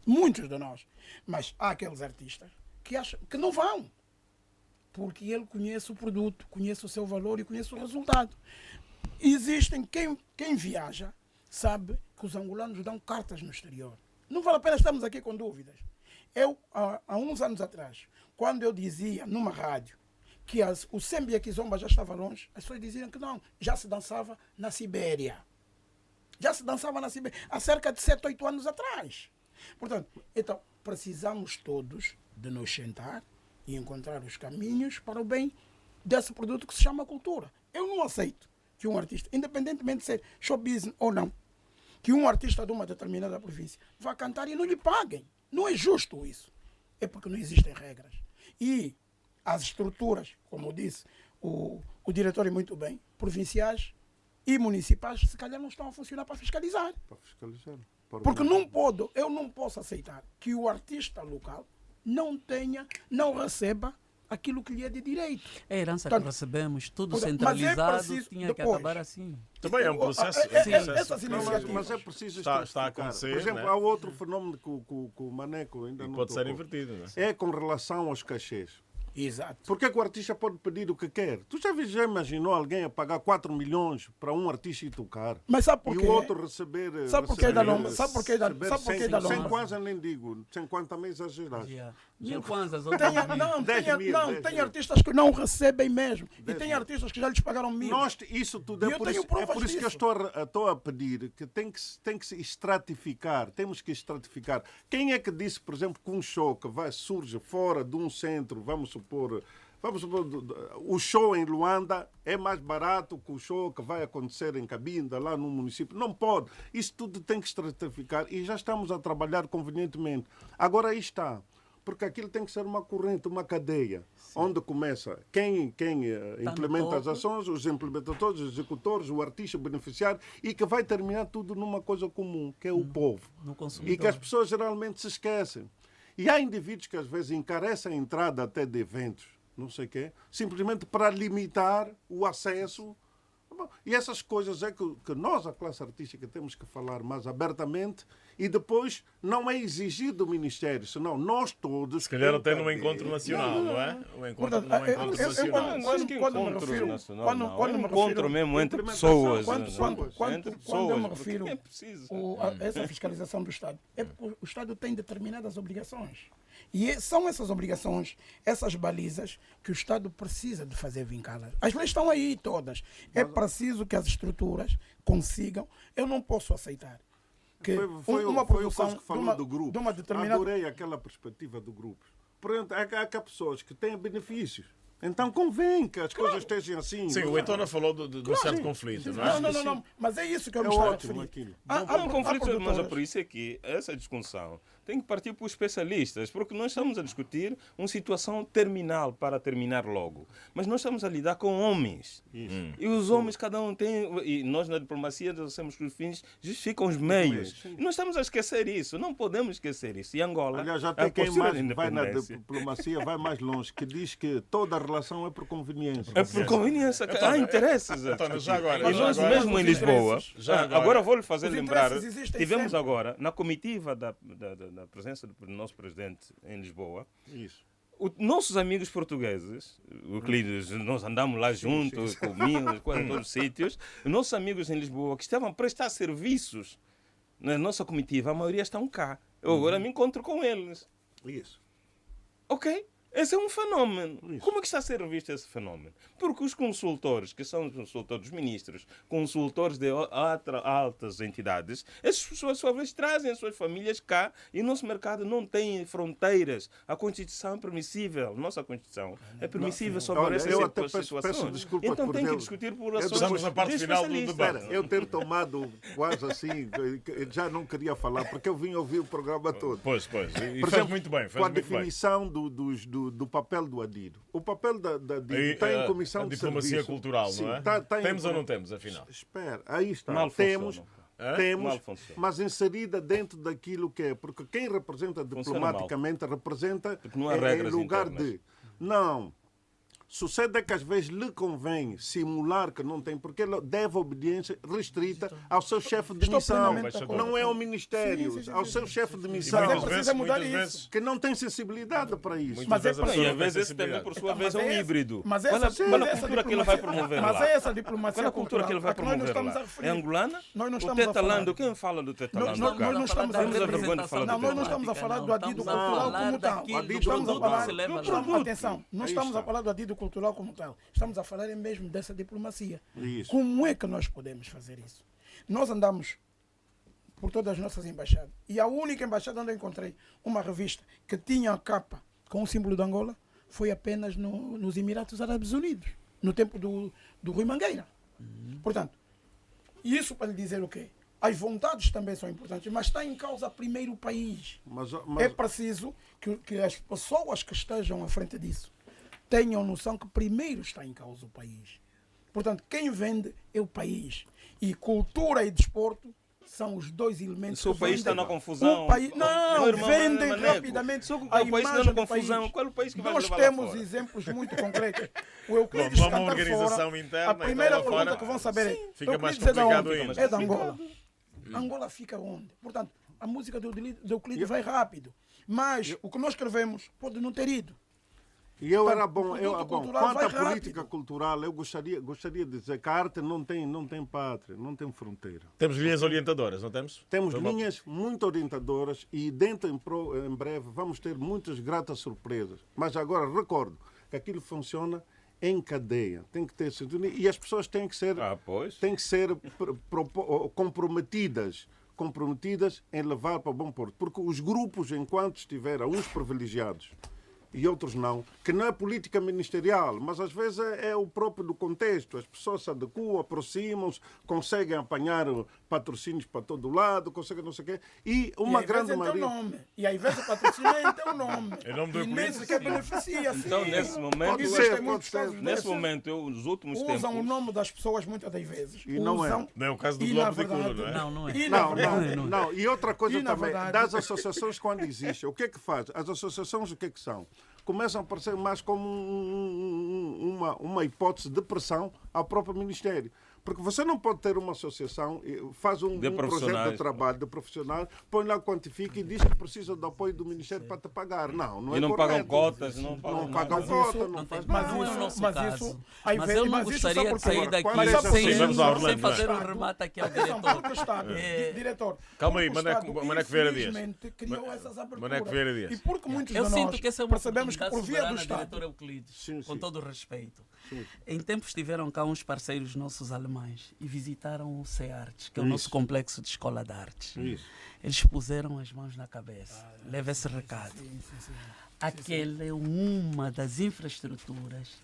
Muitos de nós. Mas há aqueles artistas que acham que não vão. Porque ele conhece o produto, conhece o seu valor e conhece o resultado. Existem, quem viaja sabe que os angolanos dão cartas no exterior. Não vale a pena estarmos aqui com dúvidas. Eu, há uns anos atrás, quando eu dizia numa rádio que o Samba e a Kizomba já estava longe, as pessoas diziam que não, já se dançava na Sibéria. Já se dançava na Sibéria há cerca de 7, 8 anos atrás. Portanto, então, precisamos todos de nos sentar e encontrar os caminhos para o bem desse produto que se chama cultura. Eu não aceito que um artista, independentemente de ser show business ou não, que um artista de uma determinada província vá cantar e não lhe paguem. Não é justo isso. É porque não existem regras. E as estruturas, como eu disse, o diretor é muito bem, provinciais e municipais, se calhar não estão a funcionar para fiscalizar. Porque eu não posso aceitar que o artista local não receba aquilo que lhe é de direito. É a herança que recebemos, tudo centralizado, tinha que acabar assim. Também é um processo. Mas é preciso está a acontecer. Por exemplo, há outro fenômeno que o Maneco ainda não pode ser invertido. Não é? É com relação aos cachês. Exato. Porque é que o artista pode pedir o que quer? Tu já imaginou alguém a pagar 4 milhões para um artista ir tocar? Mas sabe por quê? E o outro receber... Sabe por que da lomba? Sabe por que da lomba? Sem kwanza nem digo. Sem kwanza também exagerado. Mil kwanzas. Tem artistas que não recebem mesmo. E tem artistas que já lhes pagaram 1000. Isso tudo é por isso que eu estou a pedir que tem que se estratificar. Temos que estratificar. Quem é que disse, por exemplo, que um show que surge fora de um centro, vamos supor, o show em Luanda é mais barato que o show que vai acontecer em Cabinda, lá no município. Não pode. Isso tudo tem que estratificar e já estamos a trabalhar convenientemente. Agora aí está. Porque aquilo tem que ser uma corrente, uma cadeia, onde começa quem implementa as ações, os implementadores, os executores, o artista, o beneficiário, e que vai terminar tudo numa coisa comum, que é o povo. E que as pessoas geralmente se esquecem. E há indivíduos que às vezes encarecem a entrada até de eventos, não sei o quê, simplesmente para limitar o acesso. E essas coisas é que nós, a classe artística, temos que falar mais abertamente e depois não é exigido do Ministério, senão nós todos... Se calhar até num encontro nacional, não é? Um encontro nacional. Quando me encontro mesmo entre pessoas. Quando eu me refiro a essa fiscalização do Estado, é porque o Estado tem determinadas obrigações. E são essas obrigações, essas balizas, que o Estado precisa de fazer vincá-las. As leis estão aí todas. É preciso que as estruturas consigam. Eu não posso aceitar que uma produção que falou do grupo. De uma determinada... Adorei aquela perspectiva do grupo. Portanto, há pessoas que têm benefícios. Então convém que as coisas estejam assim. Sim, o Etona falou do certo conflito, não é? Não, mas é isso que eu me estava a referir. Há um conflito, mas é por isso é que essa discussão tem que partir para os especialistas, porque nós estamos a discutir uma situação terminal para terminar logo. Mas nós estamos a lidar com homens. E os homens, cada um tem... E nós na diplomacia nós temos que os fins justificam os meios. E nós estamos a esquecer isso. Não podemos esquecer isso. E Angola... Aliás, já tem quem mais vai na diplomacia, vai mais longe, que diz que toda a relação é por conveniência. É por conveniência. Há interesses. Já agora, e nós mesmo em Lisboa... Agora vou-lhe fazer lembrar... Tivemos agora, na comitiva da presença do nosso presidente em Lisboa, nossos amigos portugueses, nós andamos lá juntos, comíamos, quase em todos os sítios, nossos amigos em Lisboa que estavam a prestar serviços na nossa comitiva, a maioria estão cá. Eu agora me encontro com eles. Isso. Ok. Esse é um fenómeno. Como é que está a ser visto esse fenómeno? Porque os consultores, que são os consultores dos ministros, consultores de altas entidades, essas pessoas, sua vez, trazem as suas famílias cá e o nosso mercado não tem fronteiras. A Constituição é permissível. Nossa Constituição é permissível sobre essas situações. Peço desculpa então por tem que Deus. discutir por ações. Estamos na parte final do debate. Eu ter tomado quase assim, já não queria falar, porque eu vim ouvir o programa todo. Pois. E Por faz exemplo, muito bem. com a definição do papel do ADIDO. O papel da ADIDO está em comissão a de diplomacia serviço. cultural, Sim, não é? tá Temos ou não temos, afinal? Espera, aí está. Mal Temos, funciona. Mal funciona. mas inserida dentro daquilo que é. Porque quem representa diplomaticamente representa não há regras em lugar internas. de... Não. Sucede que às vezes lhe convém simular que não tem, porque ele deve obediência restrita ao seu chefe de missão. Não é ao Ministério, ao seu chefe de missão. Mas precisa mudar isso. Que não tem sensibilidade para isso. Mas e às vezes esse também, por sua vez, é um híbrido. Mas qual a essa cultura que ele vai promover lá? Mas é essa diplomacia Qual a cultura que ele vai promover lá? É angolana? O Tetalando, quem fala do Tetalando? Nós não estamos a vergonha de falar do Nós não estamos a falar do adido cultural como tal. Estamos a falar... Atenção, não estamos a falar do adido cultural como tal. Estamos a falar mesmo dessa diplomacia. Isso. Como é que nós podemos fazer isso? Nós andamos por todas as nossas embaixadas. E a única embaixada onde eu encontrei uma revista que tinha a capa com o símbolo de Angola foi apenas nos Emirados Árabes Unidos, no tempo do Rui Mangueira. Portanto, isso para lhe dizer o quê? As vontades também são importantes, mas está em causa primeiro o país. É preciso que as pessoas que estejam à frente disso tenham noção que primeiro está em causa o país. Portanto, quem vende é o país. E cultura e desporto são os dois elementos. Se o país está na confusão. Não, vendem rapidamente. Se o país está na confusão, qual é o país que vai levar lá fora? Nós temos exemplos muito concretos. O Euclides uma organização interna. A primeira pergunta que vão saber é: fica mais complicado ainda. É da Angola. Angola fica onde? Portanto, a música do Euclides vai rápido. Mas o que nós escrevemos pode não ter ido. E quanto à política cultural, eu gostaria de dizer que a arte não tem pátria, não tem fronteira. Temos linhas orientadoras, não temos? Temos linhas muito orientadoras e em breve vamos ter muitas gratas surpresas. Mas agora recordo que aquilo funciona em cadeia. Tem que ter sintonia e as pessoas têm que ser comprometidas em levar para bom porto. Porque os grupos, enquanto estiverem uns privilegiados e outros não, que não é política ministerial, mas às vezes é o próprio do contexto. As pessoas se adequam, aproximam-se, conseguem apanhar patrocínios para todo lado, conseguem não sei o quê. E uma grande maioria... E aí vez o patrocínio é teu nome. Em nome do e nem sequer beneficia. Então, nesse momento, os últimos tempos... Usam o nome das pessoas muitas das vezes. E não é. Não é o caso do Globo de Culo, não é? Não é. Não. E outra coisa também, das associações quando existem, o que é que faz? As associações o que é que são? Começam a aparecer mais como uma hipótese de pressão ao próprio Ministério. Porque você não pode ter uma associação, faz um projeto de trabalho de profissional, põe lá, quantifica e diz que precisa do apoio do Ministério para te pagar. Não é correto. E não pagam cotas, não pagam cotas, não faz nada. Mas eu não gostaria de sair daqui sem fazer um remate aqui ao diretor. Diretor, calma aí, Maneco Vieira Dias. Criou essas aberturas. Maneco Vieira Dias. E porque muitos eu de nós sinto que essa é uma percebemos que por via do Estado, diretor Euclides, com todo o respeito. Em tempos estiveram cá uns parceiros nossos alemães e visitaram o CEARTES, que é o nosso complexo de escola de artes. Eles puseram as mãos na cabeça. Leva esse recado. Aquela é uma das infraestruturas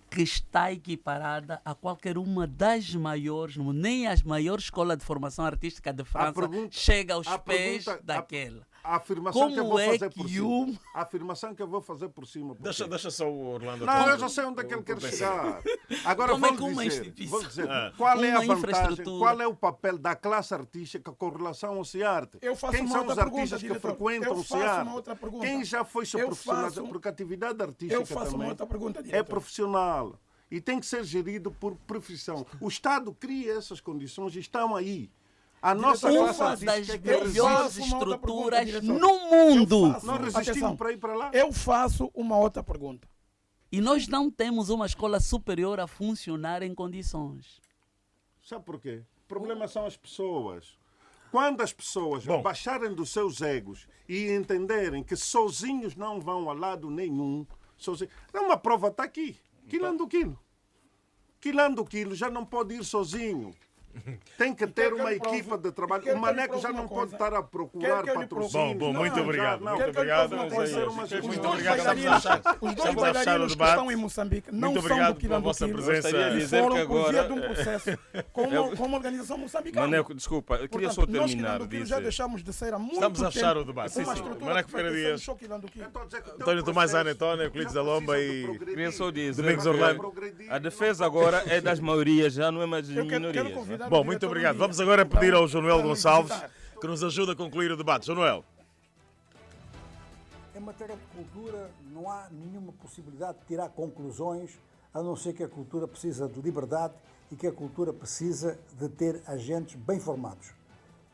que está equiparada a qualquer uma das maiores, nem as maiores escolas de formação artística de França chega aos pés daquela. A afirmação que eu vou fazer por cima. A afirmação que eu vou fazer por cima. Deixa só o Orlando. Não, eu já sei onde é que ele quer chegar. Agora vou dizer qual é a vantagem, qual é o papel da classe artística com relação ao CIARTE. Quem são os artistas que frequentam o CIARTE? Quem já foi seu profissional? Porque a atividade artística também é profissional e tem que ser gerido por profissão. O Estado cria essas condições e estão aí. A nossa uma das melhores estruturas no mundo. Nós resistimos para ir para lá. Eu faço uma outra pergunta. E nós não temos uma escola superior a funcionar em condições. Sabe por quê? O problema são as pessoas. Quando as pessoas baixarem dos seus egos e entenderem que sozinhos não vão a lado nenhum, sozinho. Não, uma prova está aqui. Quilando Quilo. Quilando Quilo já não pode ir sozinho. Tem que ter uma equipa de trabalho. O Maneco já não pode estar a procurar patrocínio. Bom, muito obrigado. Muito obrigado. Muito obrigado. Os dois bailarinos que estão em Moçambique não são do Quilando Quilo e foram por via de um processo com uma organização moçambicana. Maneco, desculpa, eu queria só terminar. Nós já deixamos de ser há muito tempo. Estamos a fechar o debate. Sim. Maneco Ferreira Dias, António Tomás Anetone, Euclides da Lomba e queria só dizer Domingos Orlando. A defesa agora é das maiorias, já não é mais das minorias. Bom, muito obrigado. Vamos agora pedir ao João Noel Gonçalves que nos ajude a concluir o debate. João Noel. Em matéria de cultura, não há nenhuma possibilidade de tirar conclusões, a não ser que a cultura precisa de liberdade e que a cultura precisa de ter agentes bem formados.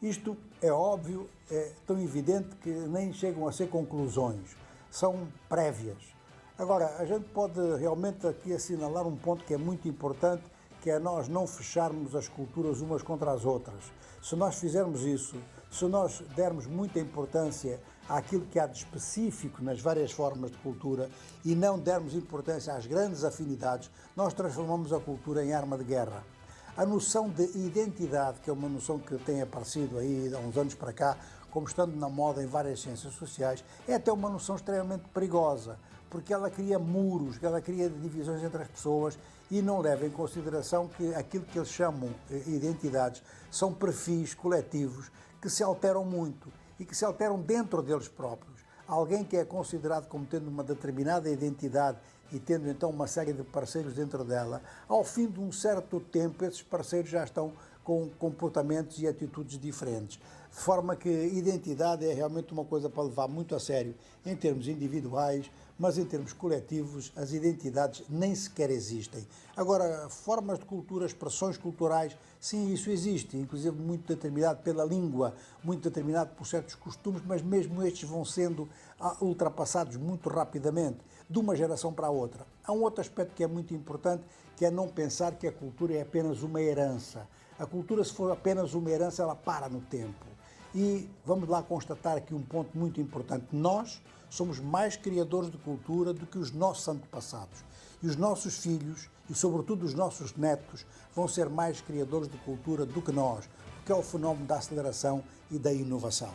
Isto é óbvio, é tão evidente que nem chegam a ser conclusões, são prévias. Agora, a gente pode realmente aqui assinalar um ponto que é muito importante, que é nós não fecharmos as culturas umas contra as outras. Se nós fizermos isso, se nós dermos muita importância àquilo que há de específico nas várias formas de cultura e não dermos importância às grandes afinidades, nós transformamos a cultura em arma de guerra. A noção de identidade, que é uma noção que tem aparecido aí há uns anos para cá, como estando na moda em várias ciências sociais, é até uma noção extremamente perigosa, porque ela cria muros, ela cria divisões entre as pessoas e não leva em consideração que aquilo que eles chamam identidades são perfis coletivos que se alteram muito e que se alteram dentro deles próprios. Alguém que é considerado como tendo uma determinada identidade e tendo então uma série de parceiros dentro dela, ao fim de um certo tempo esses parceiros já estão com comportamentos e atitudes diferentes. De forma que identidade é realmente uma coisa para levar muito a sério em termos individuais, mas em termos coletivos as identidades nem sequer existem. Agora, formas de cultura, expressões culturais, sim, isso existe, inclusive muito determinado pela língua, muito determinado por certos costumes, mas mesmo estes vão sendo ultrapassados muito rapidamente, de uma geração para a outra. Há um outro aspecto que é muito importante, que é não pensar que a cultura é apenas uma herança. A cultura, se for apenas uma herança, ela para no tempo. E vamos lá constatar aqui um ponto muito importante. Nós somos mais criadores de cultura do que os nossos antepassados. E os nossos filhos, e sobretudo os nossos netos, vão ser mais criadores de cultura do que nós, porque é o fenómeno da aceleração e da inovação.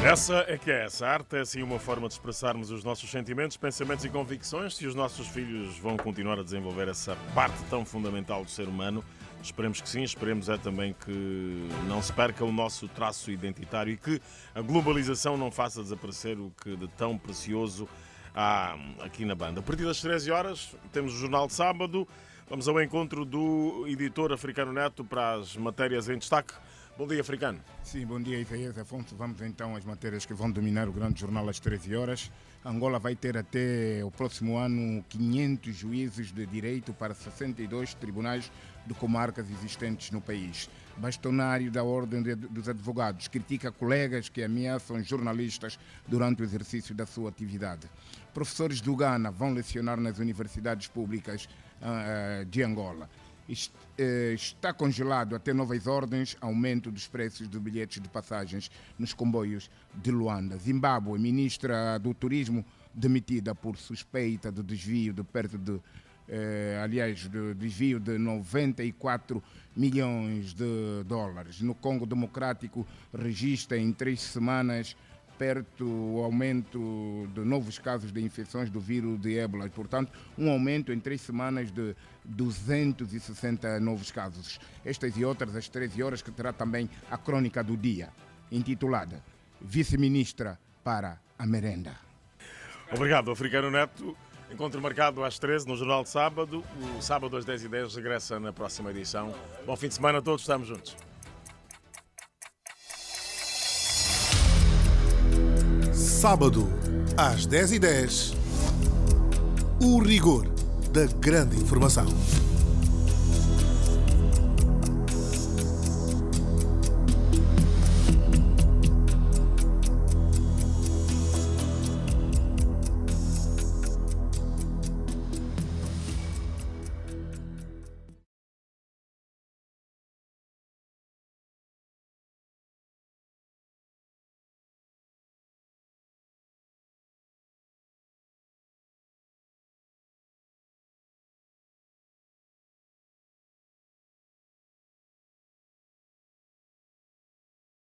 Essa é que é essa arte, é assim uma forma de expressarmos os nossos sentimentos, pensamentos e convicções, se os nossos filhos vão continuar a desenvolver essa parte tão fundamental do ser humano. Esperemos que sim, esperemos é também que não se perca o nosso traço identitário e que a globalização não faça desaparecer o que de tão precioso há aqui na banda. A partir das 13 horas temos o Jornal de Sábado, vamos ao encontro do editor Africano Neto para as matérias em destaque. Bom dia, Africano. Sim, bom dia, Isaías Afonso. Vamos então às matérias que vão dominar o grande jornal às 13 horas. Angola vai ter até o próximo ano 500 juízes de direito para 62 tribunais de comarcas existentes no país. Bastonário da Ordem dos Advogados critica colegas que ameaçam jornalistas durante o exercício da sua atividade. Professores do Ghana vão lecionar nas universidades públicas de Angola. Está congelado até novas ordens, aumento dos preços de bilhetes de passagens nos comboios de Luanda. Zimbábue, ministra do Turismo demitida por suspeita de desvio de perto de, de desvio de 94 milhões de dólares. No Congo Democrático, registra em 3 semanas perto o aumento de novos casos de infecções do vírus de ébola. Portanto, um aumento em 3 semanas de 260 novos casos. Estas e outras às 13 horas, que terá também a crônica do dia, intitulada Vice-Ministra para a Merenda. Obrigado, Africano Neto. Encontro marcado às 13 no Jornal de Sábado. O sábado às 10h10 regressa na próxima edição. Bom fim de semana a todos, estamos juntos. Sábado, às 10h10, o rigor da grande informação.